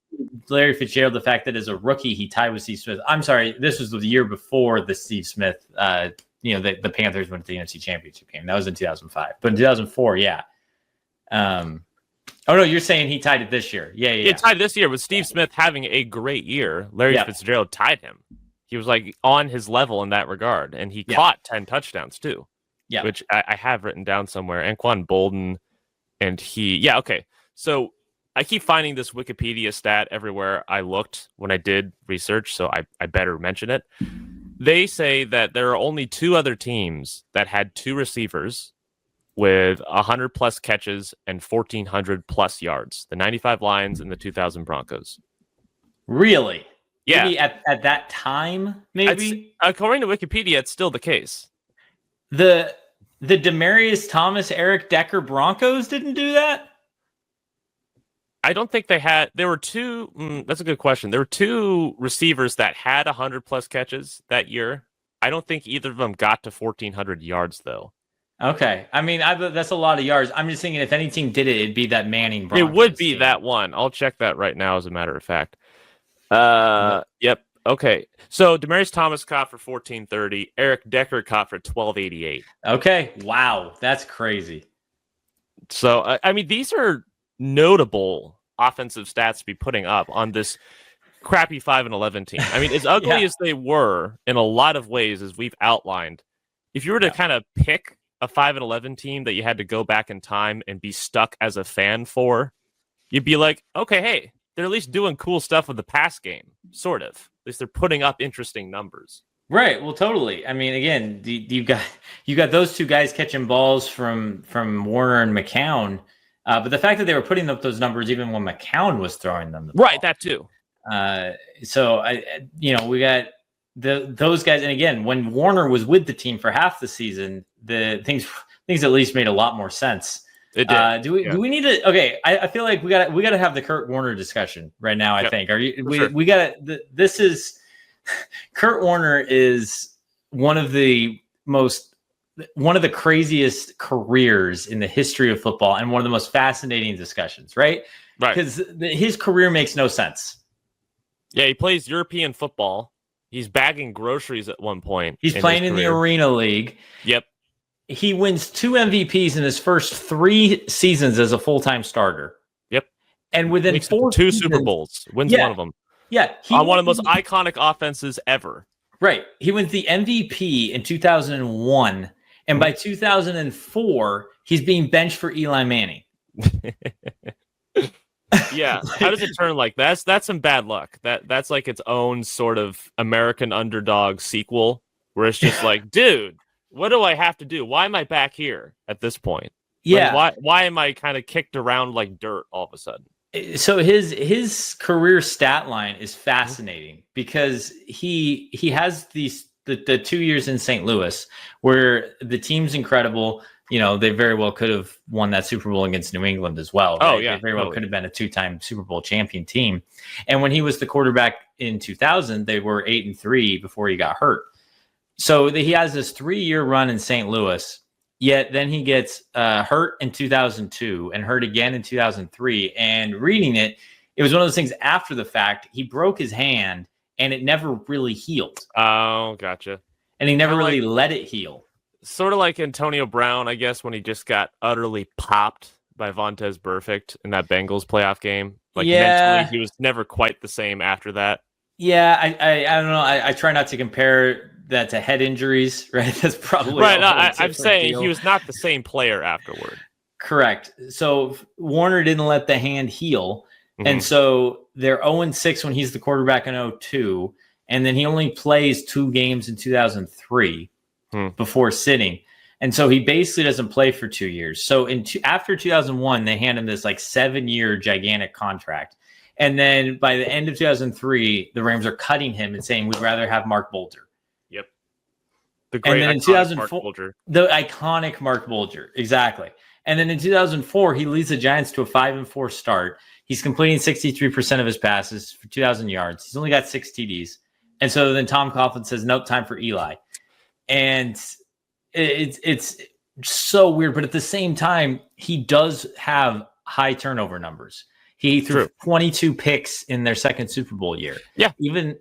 S1: Larry Fitzgerald, the fact that as a rookie, he tied with Steve Smith. I'm sorry, this was the year before the Steve Smith, the Panthers went to the NFC Championship game. That was in 2005. But in 2004, yeah. Oh, no, you're saying he tied it this year. Yeah.
S2: He tied this year with Steve Smith having a great year. Larry Fitzgerald tied him. He was like on his level in that regard. And he caught 10 touchdowns too. Yeah. Which I have written down somewhere. Anquan Bolden and okay. So I keep finding this Wikipedia stat everywhere I looked when I did research, so I better mention it. They say that there are only 2 other teams that had 2 receivers with 100-plus catches and 1,400-plus yards. The 95 Lions and the 2000 Broncos.
S1: Really?
S2: Yeah.
S1: Maybe at that time, maybe?
S2: According to Wikipedia, it's still the case.
S1: The Demaryius Thomas, Eric Decker Broncos didn't do that?
S2: I don't think they had. There were 2. That's a good question. There were 2 receivers that had 100-plus catches that year. I don't think either of them got to 1,400 yards, though.
S1: Okay. I mean, that's a lot of yards. I'm just thinking if any team did it, it'd be that Manning Broncos
S2: It would be
S1: team.
S2: that one. I'll check that right now, as a matter of fact. Yep. Okay. So Demaryius Thomas caught for 1,430. Eric Decker caught for 1,288.
S1: Okay. Wow. That's crazy.
S2: So, I mean, these are notable offensive stats to be putting up on this crappy 5-11 team. I mean, as ugly as they were in a lot of ways, as we've outlined, if you were to kind of pick a 5-11 team that you had to go back in time and be stuck as a fan for, you'd be like, okay, hey, they're at least doing cool stuff with the pass game, sort of. At least they're putting up interesting numbers.
S1: Right. Well, totally. I mean, again, you got those 2 guys catching balls from Warner and McCown. But the fact that they were putting up those numbers even when McCown was throwing them,
S2: that too.
S1: So we got those guys, and again, when Warner was with the team for half the season, the things at least made a lot more sense.
S2: It did.
S1: Do we need to? Okay, I feel like we got to have the Kurt Warner discussion right now. I think we got to. This is Kurt Warner is one of the craziest careers in the history of football and one of the most fascinating discussions, right?
S2: Right.
S1: Because his career makes no sense.
S2: Yeah, he plays European football. He's bagging groceries at one point.
S1: He's playing in the Arena League.
S2: Yep.
S1: He wins 2 MVPs in his first 3 seasons as a full-time starter.
S2: Yep.
S1: And within 4
S2: 2 Super Bowls, wins one of them.
S1: Yeah.
S2: On one of the most iconic offenses ever.
S1: Right. He wins the MVP in 2001. And by 2004, he's being benched for Eli Manning.
S2: Yeah. How does it turn like that? That's some bad luck. That's like its own sort of American Underdog sequel where it's just like, dude, what do I have to do? Why am I back here at this point?
S1: Yeah.
S2: Like, why am I kind of kicked around like dirt all of a sudden?
S1: So his career stat line is fascinating because he has the 2 years in St. Louis where the team's incredible. They very well could have won that Super Bowl against New England as well. Right?
S2: Oh, yeah.
S1: They very well could have been a 2-time Super Bowl champion team. And when he was the quarterback in 2000, they were 8-3 before he got hurt. So he has this 3-year run in St. Louis, yet then he gets hurt in 2002 and hurt again in 2003. And reading it was one of those things after the fact. He broke his hand and it never really healed.
S2: Oh, gotcha.
S1: And he never really let it heal.
S2: Sort of like Antonio Brown, I guess, when he just got utterly popped by Vontaze Burfict in that Bengals playoff game. Mentally, he was never quite the same after that.
S1: Yeah, I don't know. I try not to compare that to head injuries, right? That's probably
S2: right. No, I'm saying he was not the same player afterward.
S1: Correct. So Warner didn't let the hand heal. And so they're 0-6 when he's the quarterback in 2002. And then he only plays 2 games in 2003 before sitting. And so he basically doesn't play for 2 years. So after 2001, they hand him this like 7-year gigantic contract. And then by the end of 2003, the Rams are cutting him and saying, we'd rather have Mark Bolger.
S2: Yep. The great
S1: in 2004, the iconic Mark Bolger. Exactly. And then in 2004, he leads the Giants to a 5-4 start. He's completing 63% of his passes for 2,000 yards. He's only got 6 TDs. And so then Tom Coughlin says, nope, time for Eli. And it's so weird. But at the same time, he does have high turnover numbers. He threw 22 picks in their second Super Bowl year.
S2: Yeah.
S1: Even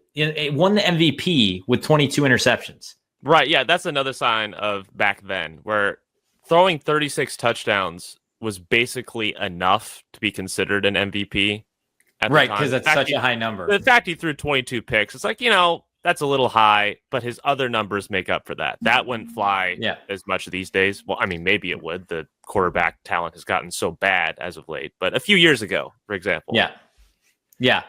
S1: won the MVP with 22 interceptions.
S2: Right. Yeah. That's another sign of back then where throwing 36 touchdowns was basically enough to be considered an MVP.
S1: Right. Because that's such a high number.
S2: The fact he threw 22 picks, it's like, that's a little high, but his other numbers make up for that. That wouldn't fly as much these days. Well, I mean, maybe it would. The quarterback talent has gotten so bad as of late. But a few years ago, for example.
S1: Yeah. Yeah.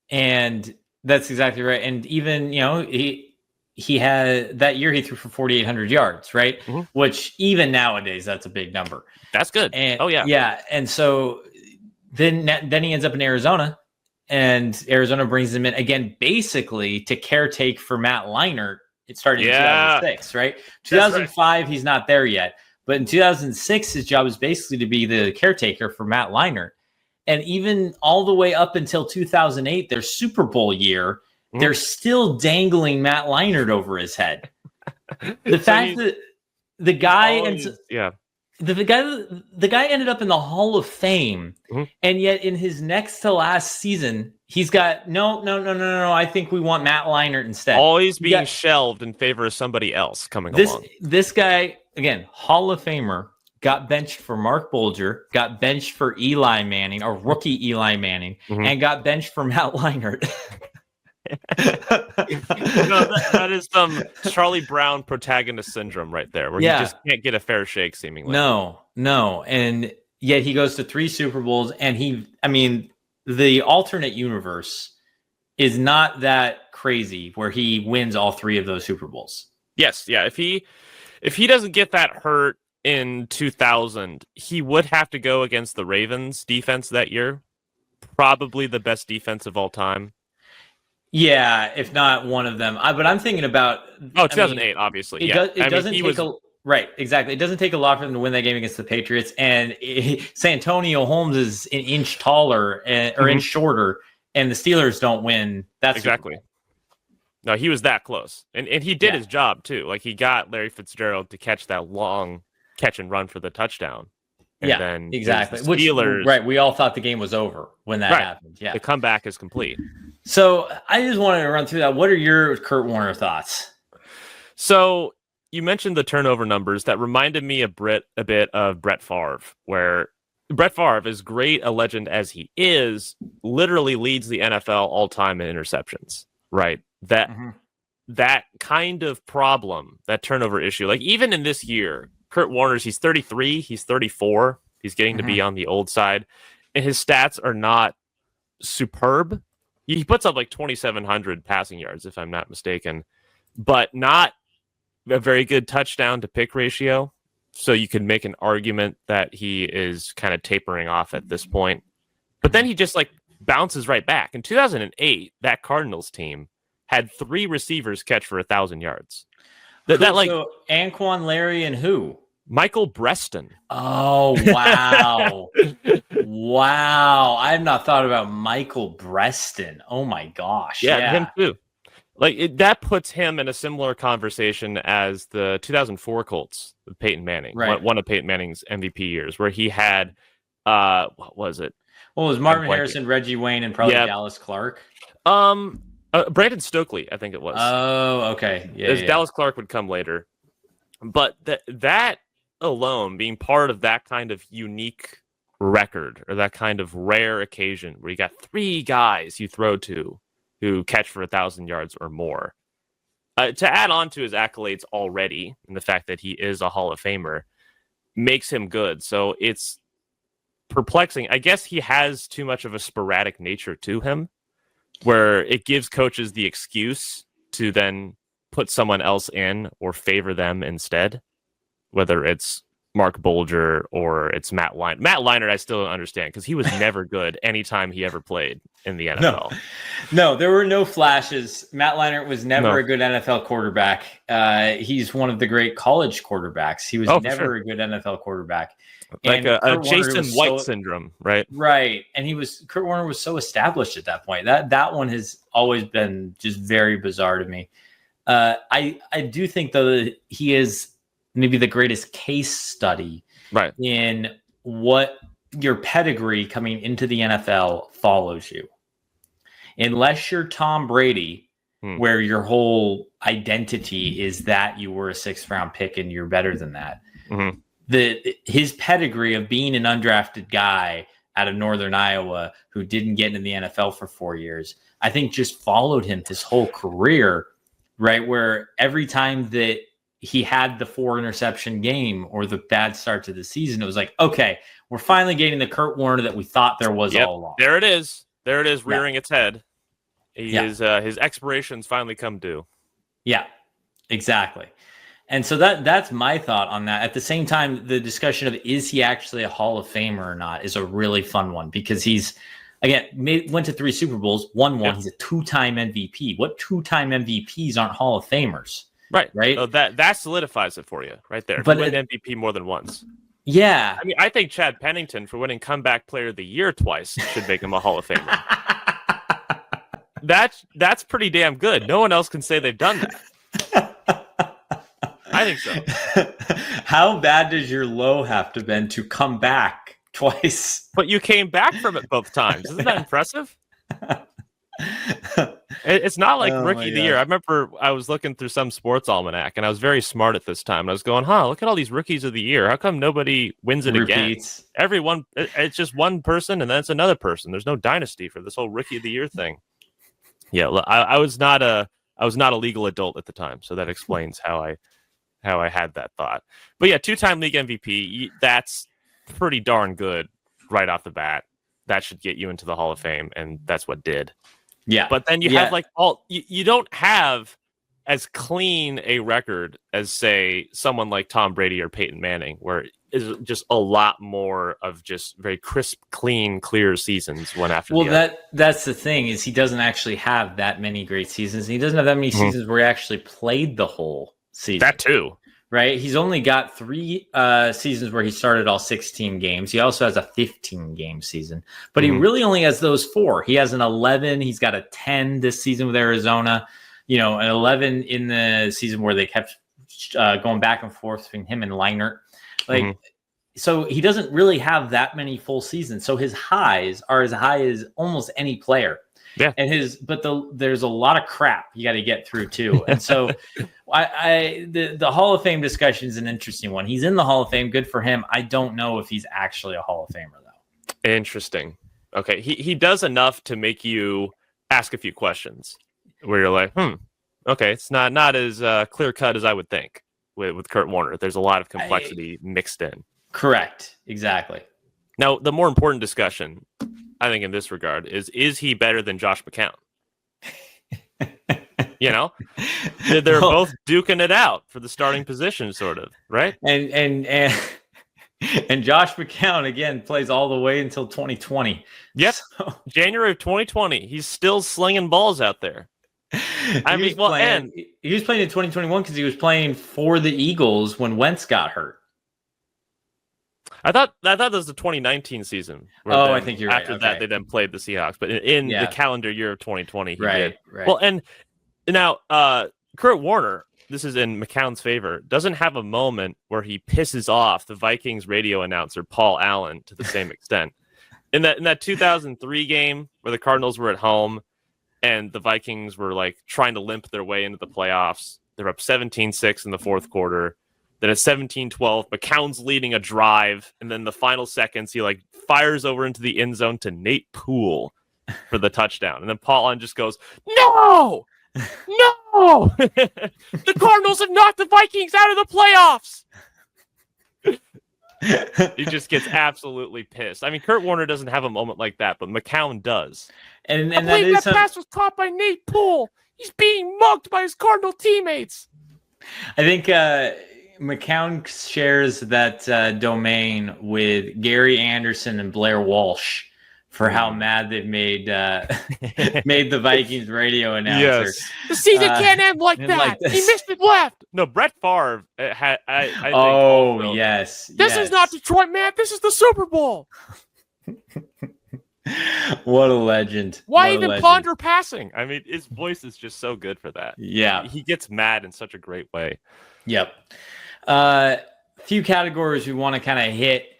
S1: And that's exactly right. And even, he had that year he threw for 4,800 yards, right? Which even nowadays, that's a big number.
S2: That's good.
S1: And,
S2: oh, yeah.
S1: Yeah. And so then he ends up in Arizona. And Arizona brings him in again, basically to caretake for Matt Leinart. It started in 2006, right? 2005, he's not there yet. But in 2006, his job is basically to be the caretaker for Matt Leinart. And even all the way up until 2008, their Super Bowl year, they're still dangling Matt Leinart over his head. The fact that the guy the guy ended up in the Hall of Fame, and yet in his next to last season, he's got no. I think we want Matt Leinart instead.
S2: Always being shelved in favor of somebody else coming along.
S1: This guy, again, Hall of Famer, got benched for Mark Bolger, got benched for Eli Manning, or rookie Eli Manning, and got benched for Matt Leinart.
S2: That is some Charlie Brown protagonist syndrome right there, where you just can't get a fair shake, seemingly.
S1: No, and yet he goes to 3 Super Bowls, and the alternate universe is not that crazy, where he wins all 3 of those Super Bowls.
S2: Yes, yeah. If he doesn't get that hurt in 2000, he would have to go against the Ravens defense that year, probably the best defense of all time.
S1: Yeah, if not one of them. But I'm thinking about
S2: 2008, obviously.
S1: It doesn't take right, exactly. It doesn't take a lot for them to win that game against the Patriots. And Santonio Holmes is an inch taller or inch shorter, and the Steelers don't win. That's
S2: exactly. No, he was that close, and he did his job too. Like he got Larry Fitzgerald to catch that long catch and run for the touchdown. And then
S1: exactly.
S2: The Steelers,
S1: right. We all thought the game was over when that happened. Yeah,
S2: the comeback is complete.
S1: So I just wanted to run through that. What are your Kurt Warner thoughts?
S2: So you mentioned the turnover numbers. That reminded me a bit of Brett Favre, where Brett Favre, as great a legend as he is, literally leads the NFL all time in interceptions. Right. That kind of problem, that turnover issue, like even in this year, Kurt Warner's, he's 33, he's 34, he's getting to be on the old side, and his stats are not superb. He puts up like 2,700 passing yards, if I'm not mistaken, but not a very good touchdown to pick ratio. So you could make an argument that he is kind of tapering off at this point. But then he just like bounces right back. In 2008, that Cardinals team had 3 receivers catch for 1,000 yards.
S1: So Anquan, Larry, and who?
S2: Michael Breston.
S1: Oh, wow. Wow. I have not thought about Michael Breston. Oh, my gosh.
S2: Yeah. Him too. Like that puts him in a similar conversation as the 2004 Colts with Peyton Manning, one of Peyton Manning's MVP years, where he had, what was it?
S1: Well, it was Marvin Harrison, Reggie Wayne, and probably Dallas Clark.
S2: Brandon Stokely, I think it was.
S1: Oh, okay. Yeah.
S2: Dallas Clark would come later. But that alone, being part of that kind of unique record or that kind of rare occasion where you got 3 guys you throw to who catch for 1,000 yards or more, to add on to his accolades already, and the fact that he is a Hall of Famer, makes him good. So it's perplexing. I guess he has too much of a sporadic nature to him, where it gives coaches the excuse to then put someone else in or favor them instead, whether it's Mark Bolger or it's Matt Leinart. Matt Leinart, I still don't understand because he was never good anytime he ever played in the NFL.
S1: No, there were no flashes. Matt Leinart was never a good NFL quarterback. He's one of the great college quarterbacks. He was never a good NFL quarterback.
S2: Like a Jason White syndrome, right?
S1: Right. And Kurt Warner was so established at that point. That one has always been just very bizarre to me. I do think, though, that he is maybe the greatest case study in what your pedigree coming into the NFL follows you. Unless you're Tom Brady, where your whole identity is that you were a 6th-round pick and you're better than that. Mm-hmm. His pedigree of being an undrafted guy out of Northern Iowa who didn't get into the NFL for 4 years, I think just followed him his whole career, right? Where every time that he had the 4-interception game or the bad start to the season, it was like, okay, we're finally getting the Kurt Warner that we thought there was all along.
S2: There it is, rearing its head. His expirations finally come due. Yeah,
S1: exactly. And so that's my thought on that. At the same time, the discussion of is he actually a Hall of Famer or not is a really fun one because he's, again, went to 3 Super Bowls, won one. He's a 2-time MVP. What 2-time MVPs aren't Hall of Famers? Right.
S2: So that solidifies it for you right there. But win MVP more than once.
S1: Yeah.
S2: I mean, I think Chad Pennington for winning Comeback Player of the Year twice should make him a Hall of Famer. That's pretty damn good. No one else can say they've done that. I think so.
S1: How bad does your low have to been to come back twice?
S2: But you came back from it both times. Isn't that impressive? It's not like Rookie of the Year. I remember I was looking through some sports almanac, and I was very smart at this time. And I was going, look at all these Rookies of the Year. How come nobody wins it
S1: Repeats.
S2: Again? Everyone, it's just one person, and then it's another person. There's no dynasty for this whole Rookie of the Year thing. Yeah, I was not a legal adult at the time, so that explains how I had that thought. But yeah, 2-time league MVP, that's pretty darn good right off the bat. That should get you into the Hall of Fame, and that's what did.
S1: Yeah.
S2: But then you have you don't have as clean a record as, say, someone like Tom Brady or Peyton Manning, where is just a lot more of just very crisp, clean, clear seasons one after the other.
S1: That's the thing is he doesn't actually have that many great seasons. He doesn't have that many seasons where he actually played the whole season.
S2: That too.
S1: Right? He's only got 3 seasons where he started all 16 games. He also has a 15-game season. But he really only has those 4. He has an 11. He's got a 10 this season with Arizona. An 11 in the season where they kept going back and forth between him and Leinart. So he doesn't really have that many full seasons. So his highs are as high as almost any player.
S2: Yeah.
S1: And there's a lot of crap you got to get through too. And so the Hall of Fame discussion is an interesting one. He's in the Hall of Fame. Good for him. I don't know if he's actually a Hall of Famer though.
S2: Interesting. Okay. He does enough to make you ask a few questions where you're like, okay, it's not as clear cut as I would think with Kurt Warner. There's a lot of complexity mixed in.
S1: Correct. Exactly.
S2: Now, the more important discussion, I think, in this regard is he better than Josh McCown? They're both duking it out for the starting position, sort of, right?
S1: And Josh McCown again plays all the way until 2020.
S2: Yep, so. January of 2020, he's still slinging balls out there.
S1: He was playing in 2021 because he was playing for the Eagles when Wentz got hurt.
S2: I thought that was the 2019 season.
S1: I think you're right.
S2: After that, they then played the Seahawks, but in the calendar year of 2020, he did.
S1: Right.
S2: Well, and now Kurt Warner, this is in McCown's favor, doesn't have a moment where he pisses off the Vikings radio announcer Paul Allen to the same extent. In that 2003 game where the Cardinals were at home and the Vikings were like trying to limp their way into the playoffs, they're up 17-6 in the fourth quarter. Then at 17-12, McCown's leading a drive, and then the final seconds, he fires over into the end zone to Nate Poole for the touchdown. And then Paul Allen just goes, No! The Cardinals have knocked the Vikings out of the playoffs! He just gets absolutely pissed. I mean, Kurt Warner doesn't have a moment like that, but McCown does.
S1: And
S2: I believe that pass was caught by Nate Poole. He's being mugged by his Cardinal teammates.
S1: I think McCown shares that domain with Gary Anderson and Blair Walsh for how mad they've made the Vikings radio announcer.
S2: Yes. The season can't end like that. He missed it left. No, Brett Favre had. I think
S1: also, yes.
S2: This is not Detroit, man. This is the Super Bowl.
S1: What a legend.
S2: Why even ponder passing? I mean, his voice is just so good for that.
S1: Yeah.
S2: He gets mad in such a great way.
S1: Yep. Few categories we want to kind of hit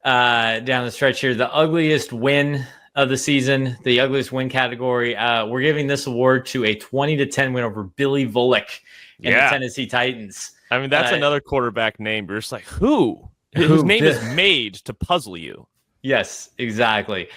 S1: down the stretch here. The ugliest win of the season, the ugliest win category. We're giving this award to a 20-10 win over Billy Volek and the Tennessee Titans.
S2: I mean, that's another quarterback name. You're just like, who? His name is made to puzzle you.
S1: Yes, exactly.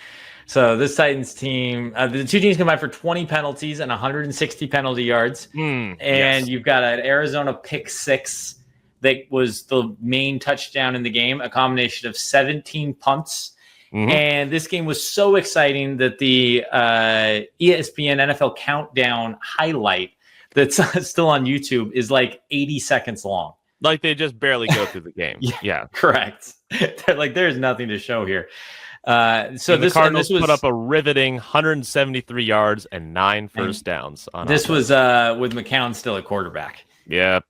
S1: So this Titans team, the two teams combined for 20 penalties and 160 penalty yards. And you've got an Arizona pick six that was the main touchdown in the game, a combination of 17 punts. And this game was so exciting that the ESPN NFL Countdown highlight that's still on YouTube is like 80 seconds long.
S2: Like they just barely go through the game. Yeah.
S1: Correct. They're like, there's nothing to show here. So
S2: the Cardinals put up a riveting 173 yards and 9 first downs.
S1: This was with McCown still at quarterback.
S2: Yep.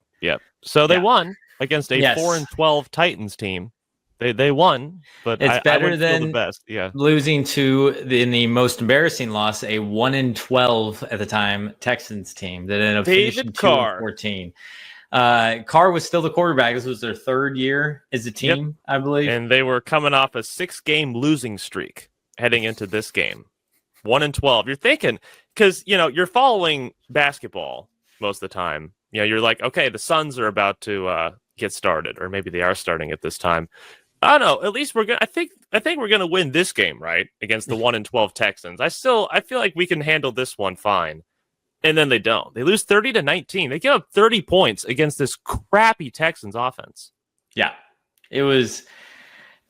S2: So they won against a 4-12 Titans team. They won, but
S1: it's better than
S2: the best.
S1: Losing to in the most embarrassing loss, a 1-12 at the time Texans team that ended up finishing 2-14. Carr was still the quarterback. This was their third year as a team, I believe.
S2: And they were coming off a 6-game losing streak heading into this game. 1-12. You're thinking, because, you're following basketball most of the time. You're like, okay, the Suns are about to get started, or maybe they are starting at this time. I don't know. At least we're going to, I think we're going to win this game, right? Against the 1-12 Texans. I feel like we can handle this one fine. And then they don't. They lose 30-19. They give up 30 points against this crappy Texans offense.
S1: Yeah. It was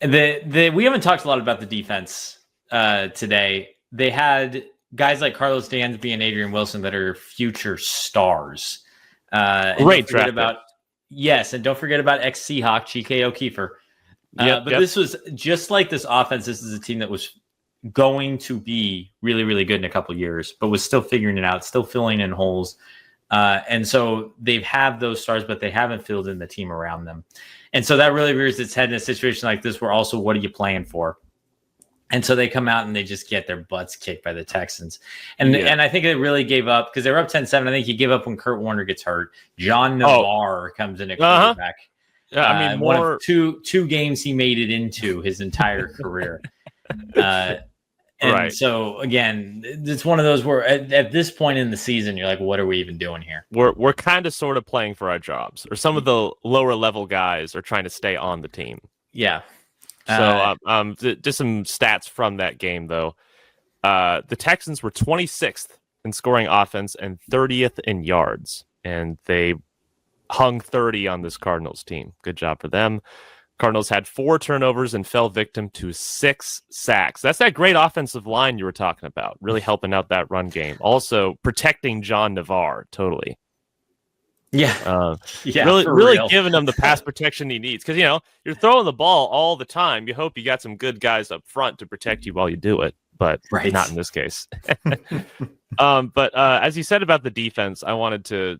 S1: we haven't talked a lot about the defense today. They had guys like Carlos Dansby and Adrian Wilson that are future stars.
S2: Great draft.
S1: And don't forget about ex-Seahawk Chike O'Keefer. This was just like this offense. This is a team that was going to be really, really good in a couple of years, but was still figuring it out, still filling in holes. And so they have those stars, but they haven't filled in the team around them. And so that really rears its head in a situation like this, where also, what are you playing for? And so they come out and they just get their butts kicked by the Texans. And I think they really gave up because they were up 10-7. I think you give up when Kurt Warner gets hurt. John Navarre comes in at quarterback.
S2: Yeah, I mean,
S1: one of two games he made it into his entire career. And so, again, it's one of those where at this point in the season, you're like, what are we even doing here?
S2: We're kind of sort of playing for our jobs, or some of the lower level guys are trying to stay on the team.
S1: Yeah.
S2: So just some stats from that game, though. The Texans were 26th in scoring offense and 30th in yards, and they hung 30 on this Cardinals team. Good job for them. Cardinals had 4 turnovers and fell victim to 6 sacks. That's that great offensive line you were talking about, really helping out that run game. Also protecting John Navarre, totally. Really giving him the pass protection he needs. Because, you're throwing the ball all the time. You hope you got some good guys up front to protect you while you do it, but not in this case. But as you said about the defense, I wanted to,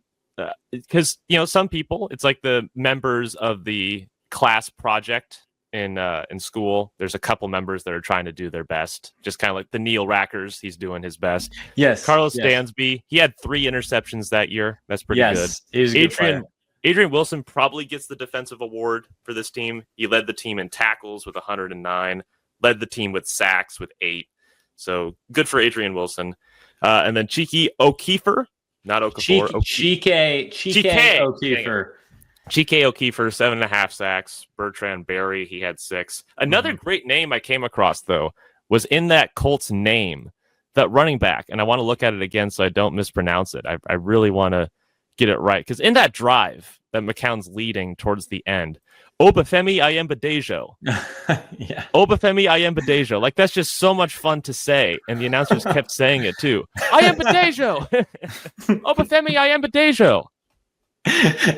S2: because, some people, it's like the members of the class project in school. There's a couple members that are trying to do their best, just kind of like the Neil Rackers. He's doing his best. Carlos Dansby, he had 3 interceptions that year. That's pretty good. Adrian Wilson probably gets the defensive award for this team. He led the team in tackles with 109, led the team with sacks with 8. So good for Adrian Wilson. And then Chike O'Keefer, not Okafor.
S1: Chike O'Keefer.
S2: Chike O'Keefer, 7.5 sacks. Bertrand Berry, he had 6. Another great name I came across, though, was in that Colts name, that running back. And I want to look at it again so I don't mispronounce it. I really want to get it right. Because in that drive that McCown's leading towards the end, Obafemi Ayembadejo.
S1: Yeah.
S2: Obafemi Ayembadejo. Like, that's just so much fun to say. And the announcers kept saying it too. Ayembadejo! Obafemi Ayembadejo!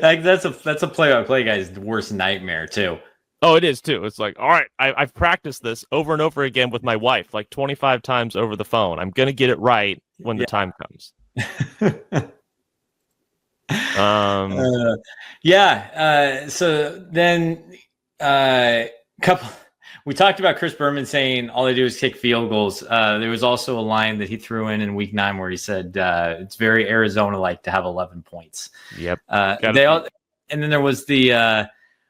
S1: Like, that's a play-by-play guy's worst nightmare, too.
S2: Oh, it is, too. It's like, all right, I've practiced this over and over again with my wife, like 25 times over the phone. I'm going to get it right when the time comes.
S1: So then we talked about Chris Berman saying all they do is kick field goals. There was also a line that he threw in week 9 where he said it's very Arizona-like to have 11 points.
S2: Yep.
S1: And then there was the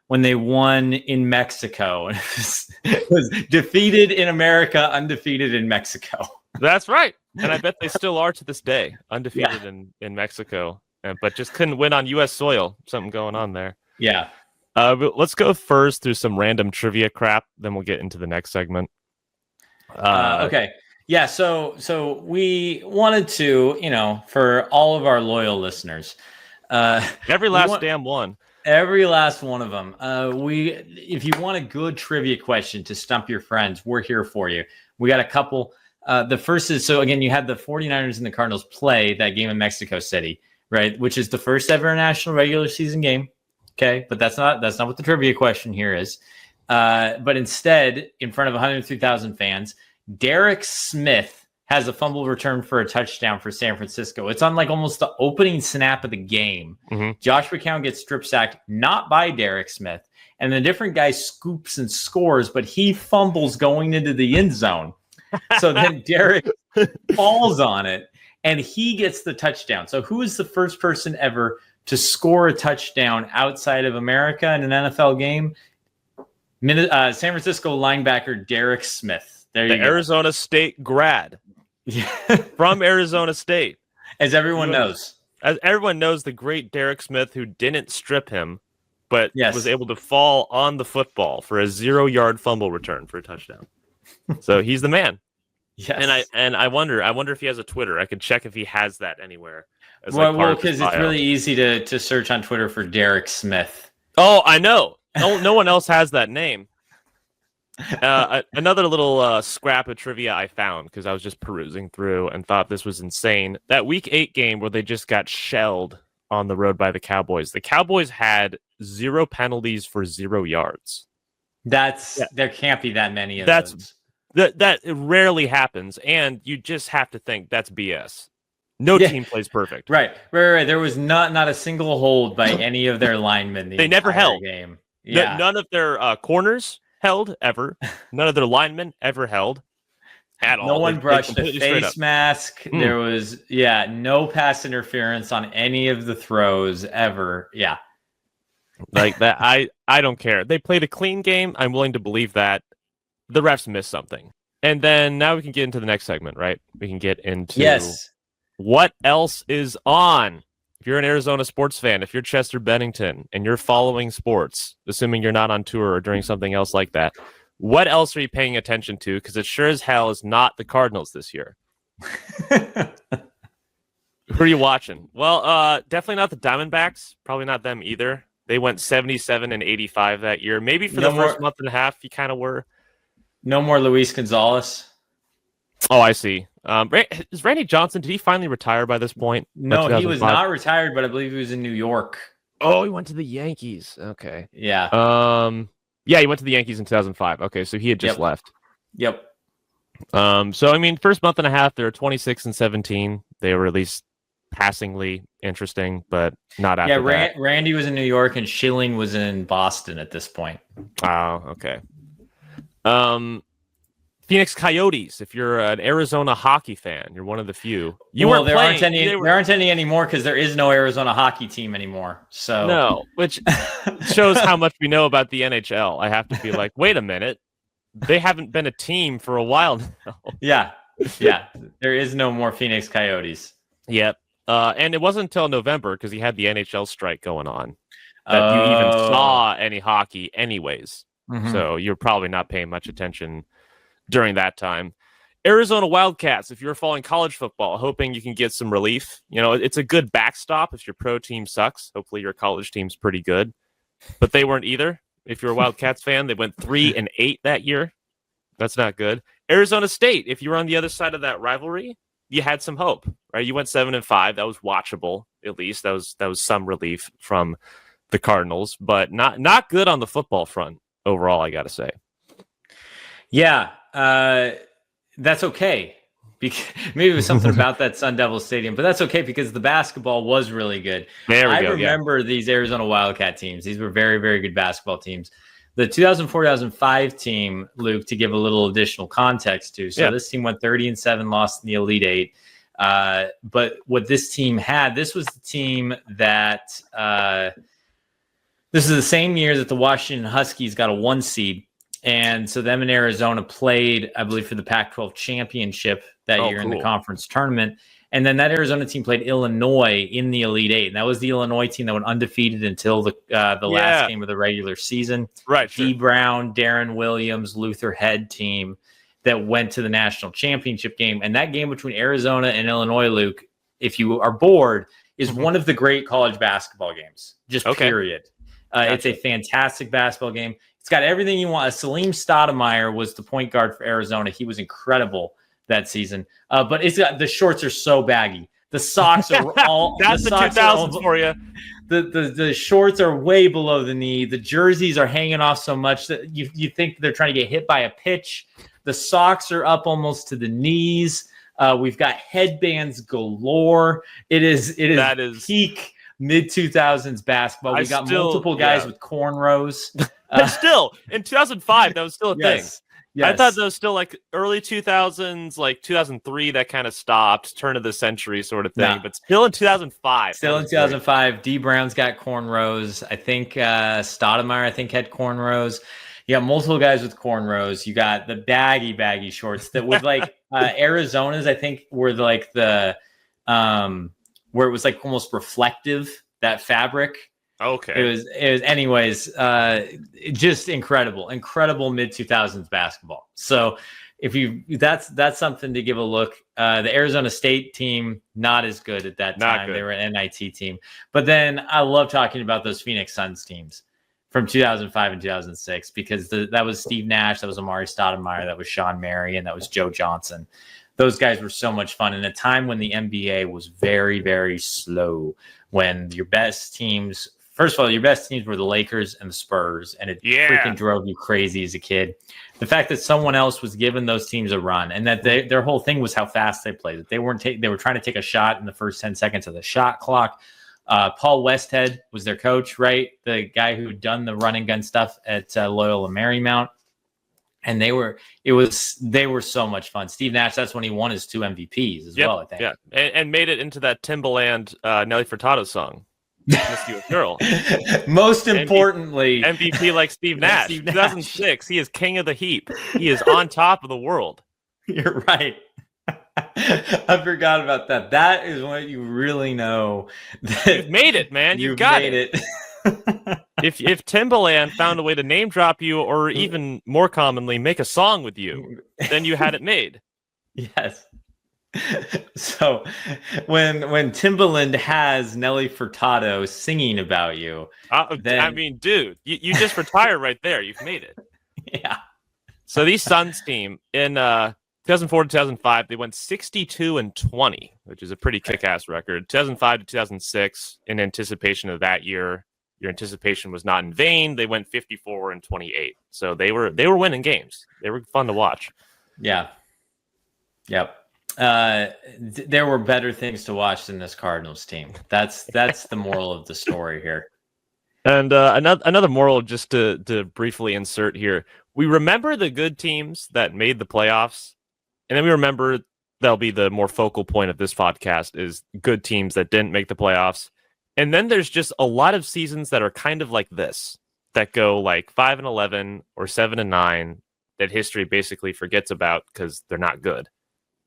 S1: when they won in Mexico. It was defeated in America, undefeated in Mexico.
S2: That's right. And I bet they still are to this day, undefeated in Mexico. But just couldn't win on U.S. soil. Something going on there.
S1: Yeah.
S2: But let's go first through some random trivia crap. Then we'll get into the next segment.
S1: Okay. Yeah. So we wanted to, for all of our loyal listeners,
S2: every last damn one.
S1: Every last one of them. If you want a good trivia question to stump your friends, we're here for you. We got a couple. The first is, so again, you had the 49ers and the Cardinals play that game in Mexico City, right? Which is the first ever national regular season game. Okay. But that's not what the trivia question here is. But instead, in front of 103,000 fans, Derek Smith has a fumble return for a touchdown for San Francisco. It's on like almost the opening snap of the game. Mm-hmm. Josh McCown gets strip sacked, not by Derek Smith. And the different guy scoops and scores, but he fumbles going into the end zone. So then Derek falls on it and he gets the touchdown. So who is the first person ever to score a touchdown outside of America in an NFL game? San Francisco linebacker Derek Smith. There you go.
S2: Arizona State grad. From Arizona State.
S1: As everyone knows.
S2: As everyone knows, the great Derek Smith, who didn't strip him, but was able to fall on the football for a 0-yard fumble return for a touchdown. So he's the man. Yes. And I wonder if he has a Twitter. I could check if he has that anywhere.
S1: Well, because it's really easy to search on Twitter for Derek Smith.
S2: Oh, I know. No one else has that name. Another little scrap of trivia I found because I was just perusing through and thought this was insane. That Week 8 game where they just got shelled on the road by the Cowboys. The Cowboys had 0 penalties for 0 yards.
S1: There can't be that many of those.
S2: That rarely happens, and you just have to think that's BS. No team plays perfect.
S1: Right. There was not a single hold by any of their linemen.
S2: They never held
S1: game.
S2: Yeah. None of their corners held ever. None of their linemen ever held at all.
S1: No one brushed a face mask. There was no pass interference on any of the throws ever. Yeah.
S2: Like that. I don't care. They played a clean game. I'm willing to believe that. The refs missed something. And then now we can get into the next segment, right? We can get into what else is on. If you're an Arizona sports fan, if you're Chester Bennington and you're following sports, assuming you're not on tour or doing something else like that, what else are you paying attention to? Because it sure as hell is not the Cardinals this year. Who are you watching? Well, definitely not the Diamondbacks. Probably not them either. They went 77-85 that year. Maybe for the first month and a half, you kind of were.
S1: No more Luis Gonzalez.
S2: Oh, I see. Is Randy Johnson, did he finally retire by this point?
S1: No, he was not retired, but I believe he was in New York.
S2: Oh, he went to the Yankees. Okay.
S1: Yeah.
S2: He went to the Yankees in 2005. Okay, so he had just left.
S1: Yep.
S2: So, I mean, first month and a half, they were 26-17. They were at least passingly interesting, but not after that.
S1: Yeah, Randy was in New York and Schilling was in Boston at this point.
S2: Oh, okay. Phoenix Coyotes. If you're an Arizona hockey fan, you're one of the few.
S1: There aren't any anymore because there is no Arizona hockey team anymore. So
S2: no, which shows how much we know about the NHL. I have to be like, wait a minute, they haven't been a team for a while now.
S1: Yeah, there is no more Phoenix Coyotes.
S2: Yep. And it wasn't until November because he had the NHL strike going on that you even saw any hockey, anyways. Mm-hmm. So you're probably not paying much attention during that time. Arizona Wildcats, if you're following college football, hoping you can get some relief. You know, it's a good backstop if your pro team sucks. Hopefully your college team's pretty good. But they weren't either. If you're a Wildcats fan, they went 3-8 that year. That's not good. Arizona State, if you were on the other side of that rivalry, you had some hope, right? You went 7-5. That was watchable, at least. That was some relief from the Cardinals, but not good on the football front overall, I got to say.
S1: Yeah, that's okay. Maybe it was something about that Sun Devil Stadium, but that's okay because the basketball was really good. I remember these Arizona Wildcat teams. These were very, very good basketball teams. The 2004-2005 team, Luke, to give a little additional context to. So this team went 30-7, lost in the Elite Eight. But what this team had, this was the team that this is the same year that the Washington Huskies got a 1 seed. And so them and Arizona played, I believe, for the Pac-12 championship that year in the conference tournament. And then that Arizona team played Illinois in the Elite Eight. And that was the Illinois team that went undefeated until the last game of the regular season.
S2: Right.
S1: D. Brown, Darren Williams, Luther Head team that went to the national championship game. And that game between Arizona and Illinois, Luke, if you are bored, is one of the great college basketball games. Just period. Gotcha. It's a fantastic basketball game. It's got everything you want. Salim Stoudemire was the point guard for Arizona. He was incredible that season. But it's got the shorts are so baggy. The socks are all
S2: that's the 2000s for you.
S1: The shorts are way below the knee. The jerseys are hanging off so much that you think they're trying to get hit by a pitch. The socks are up almost to the knees. We've got headbands galore. It is peak mid-2000s basketball. We got multiple guys with cornrows.
S2: But still, in 2005, that was still a thing.
S1: Yes.
S2: I thought that was still like early 2000s, like 2003, that kind of stopped, turn of the century sort of thing. But still in 2005.
S1: Still in 2005, D. Brown's got cornrows. I think Stoudemire, had cornrows. You got multiple guys with cornrows. You got the baggy shorts that with like Arizona's, I think, were like the where it was like almost reflective, that fabric.
S2: Okay.
S1: It was anyways, just incredible mid 2000s basketball. So if that's something to give a look. The Arizona State team, not as good at that time. They were an NIT team. But then I love talking about those Phoenix Suns teams from 2005 and 2006 because that was Steve Nash, that was Amari Stoudemire, that was Sean Murray, and that was Joe Johnson. Those guys were so much fun in a time when the NBA was very, very slow, when your best teams, first of all, your best teams were the Lakers and the Spurs, and it freaking drove you crazy as a kid. The fact that someone else was giving those teams a run, and that their whole thing was how fast they played. They were trying to take a shot in the first 10 seconds of the shot clock. Paul Westhead was their coach, right? The guy who'd done the run and gun stuff at Loyola Marymount. And they were so much fun. Steve Nash, that's when he won his 2 MVPs as well, I think. Yeah,
S2: and made it into that Timbaland Nelly Furtado song. Miss You a Girl.
S1: Most importantly,
S2: MVP like Steve Nash. 2006, he is king of the heap. He is on top of the world.
S1: You're right. I forgot about that. That is when you really know that
S2: you've made it, man. You've got it. If Timbaland found a way to name drop you, or even more commonly, make a song with you, then you had it made.
S1: Yes. So when Timbaland has Nelly Furtado singing about you, then...
S2: I mean, dude, you just retire right there. You've made it.
S1: Yeah.
S2: So these Suns team in 2004 to 2005, they went 62-20, which is a pretty kick-ass record. 2005 to 2006, in anticipation of that year, your anticipation was not in vain. They went 54-28. So they were winning games. They were fun to watch.
S1: Yeah. Yep. There were better things to watch than this Cardinals team. That's the moral of the story here.
S2: And another moral, just to briefly insert here, we remember the good teams that made the playoffs, and then we remember that'll be the more focal point of this podcast is good teams that didn't make the playoffs. And then there's just a lot of seasons that are kind of like this, that go like 5-11 or 7-9, that history basically forgets about because they're not good.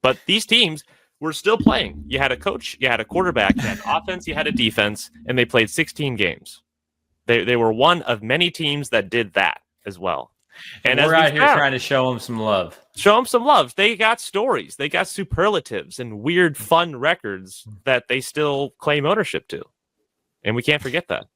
S2: But these teams were still playing. You had a coach, you had a quarterback, you had offense, you had a defense, and they played 16 games. They were one of many teams that did that as well.
S1: And we're out here trying to show them some love.
S2: Show them some love. They got stories. They got superlatives and weird, fun records that they still claim ownership to. And we can't forget that.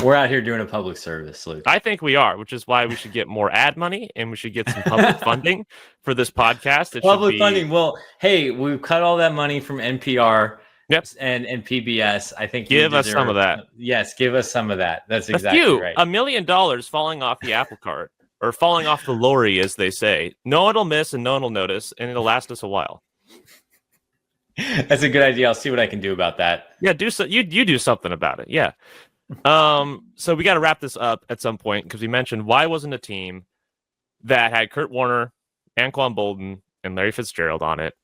S1: We're out here doing a public service, Luke.
S2: I think we are, which is why we should get more ad money and we should get some public funding for this podcast.
S1: Public funding. Well, hey, we've cut all that money from NPR.
S2: Yep.
S1: And PBS. I think
S2: give us some of that.
S1: Yes, give us some of that. That's exactly right.
S2: $1 million falling off the apple cart or falling off the lorry, as they say. No one will miss and no one will notice, and it'll last us a while.
S1: That's a good idea. I'll see what I can do about that.
S2: Yeah, you do something about it. Yeah. So we got to wrap this up at some point because we mentioned why wasn't a team that had Kurt Warner, Anquan Bolden, and Larry Fitzgerald on it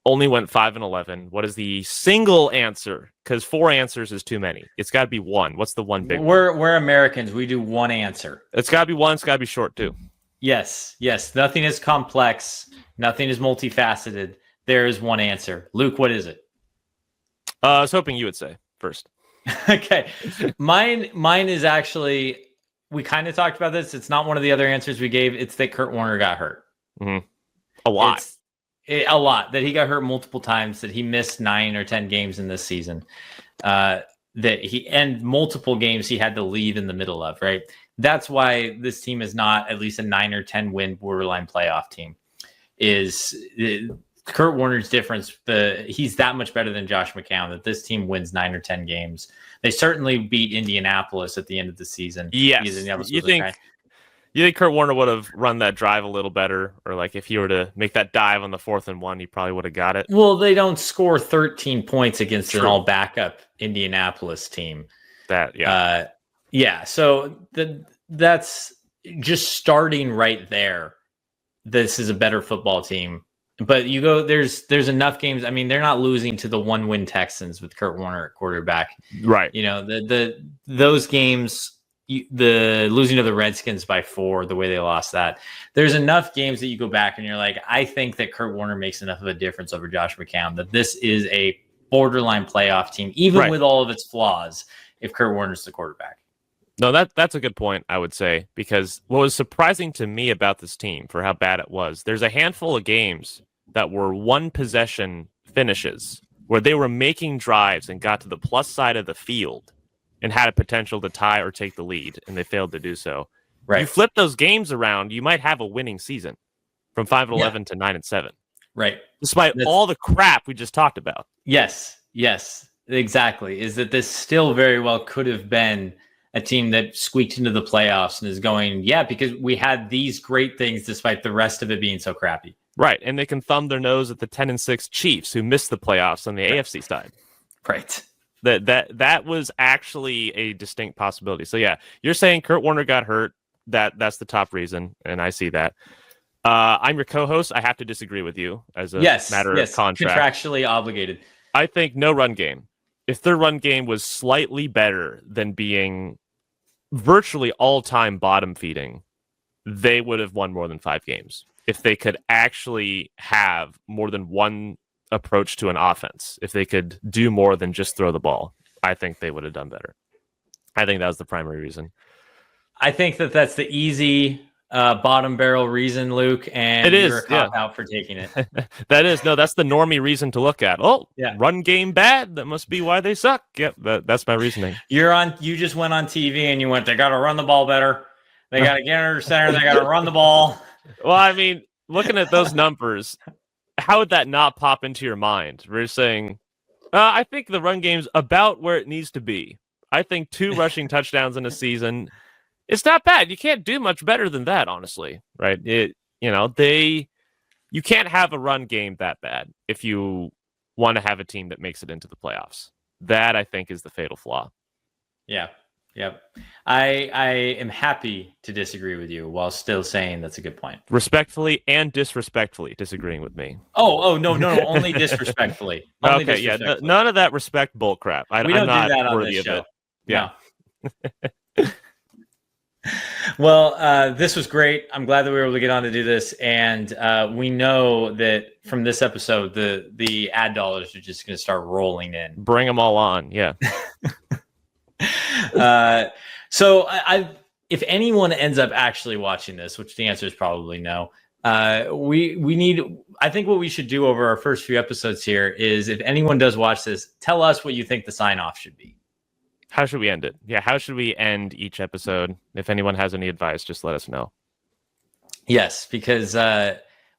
S2: only went 5-11. What is the single answer? Because 4 answers is too many. It's got to be one. What's the one big one?
S1: We're Americans. We do one answer.
S2: It's got to be one. It's got to be short too.
S1: Yes. Nothing is complex. Nothing is multifaceted. There is one answer. Luke, what is it?
S2: I was hoping you would say first.
S1: Okay. Mine is actually, we kind of talked about this. It's not one of the other answers we gave. It's that Kurt Warner got hurt.
S2: Mm-hmm. A lot.
S1: A lot. That he got hurt multiple times, that he missed 9 or 10 games in this season. And multiple games he had to leave in the middle of, right? That's why this team is not at least a 9 or 10 win borderline playoff team. Kurt Warner's difference. He's that much better than Josh McCown that this team wins 9 or 10 games. They certainly beat Indianapolis at the end of the season.
S2: Yes. You think Kurt Warner would have run that drive a little better, or like if he were to make that dive on the 4th and 1, he probably would have got it?
S1: Well, they don't score 13 points against an all backup Indianapolis team. So that's just starting right there. This is a better football team. But you go, there's enough games. I mean, they're not losing to the 1-win Texans with Kurt Warner at quarterback,
S2: right?
S1: You know, those games, the losing to the Redskins by 4, the way they lost that. There's enough games that you go back and you're like, I think that Kurt Warner makes enough of a difference over Josh McCown that this is a borderline playoff team, even with all of its flaws. If Kurt Warner's the quarterback.
S2: No, that's a good point, I would say, because what was surprising to me about this team for how bad it was, there's a handful of games that were 1-possession finishes where they were making drives and got to the plus side of the field and had a potential to tie or take the lead, and they failed to do so. Right. You flip those games around, you might have a winning season from 5-11 to 9-7.
S1: Right.
S2: Despite all the crap we just talked about.
S1: Yes, exactly. Is that this still very well could have been a team that squeaked into the playoffs and is going, because we had these great things despite the rest of it being so crappy.
S2: Right, and they can thumb their nose at the 10-6 Chiefs who missed the playoffs on the AFC side.
S1: Right.
S2: That was actually a distinct possibility. So yeah, you're saying Kurt Warner got hurt. That's the top reason, and I see that. I'm your co-host. I have to disagree with you as a matter of contract.
S1: Contractually obligated.
S2: I think no run game. If their run game was slightly better than being virtually all-time bottom feeding, they would have won more than 5 games. If they could actually have more than one approach to an offense, if they could do more than just throw the ball, I think they would have done better. I think that was the primary reason.
S1: I think that's the easy bottom barrel reason, Luke, and you're a cop out for taking it.
S2: That's the normie reason to look at. Run game bad. That must be why they suck. Yep, that's my reasoning. You just went on TV and you went, they got to run the ball better. They got to get under center. They got to run the ball. Well, I mean, looking at those numbers, how would that not pop into your mind? We're saying, I think the run game's about where it needs to be. I think 2 rushing touchdowns in a season, it's not bad. You can't do much better than that, honestly, right? You can't have a run game that bad if you want to have a team that makes it into the playoffs. That, I think, is the fatal flaw. Yeah. Yep. I am happy to disagree with you while still saying that's a good point. Respectfully and disrespectfully disagreeing with me. Oh, no, only disrespectfully. None of that respect bull crap. We don't do that on this show. Yeah. No. Well, this was great. I'm glad that we were able to get on to do this, and we know that from this episode, the ad dollars are just going to start rolling in. Bring them all on, yeah. So if anyone ends up actually watching this, which the answer is probably no, I think what we should do over our first few episodes here is if anyone does watch this, tell us what you think the sign off should be. How should we end it? Yeah, how should we end each episode? If anyone has any advice, just let us know.
S1: Yes, because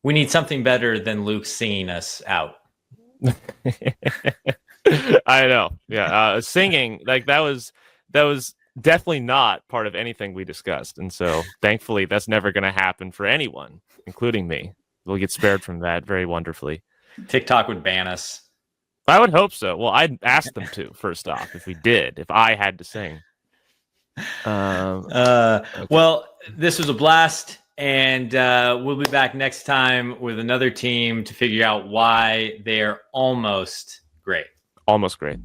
S1: we need something better than Luke singing us out.
S2: I know. Yeah, singing like that was definitely not part of anything we discussed, and so thankfully that's never going to happen for anyone, including me. We'll get spared from that very wonderfully.
S1: TikTok would ban us.
S2: I would hope so. Well, I'd ask them to first off if I had to sing.
S1: Okay. Well, this was a blast, and we'll be back next time with another team to figure out why they're almost great.
S2: Almost great.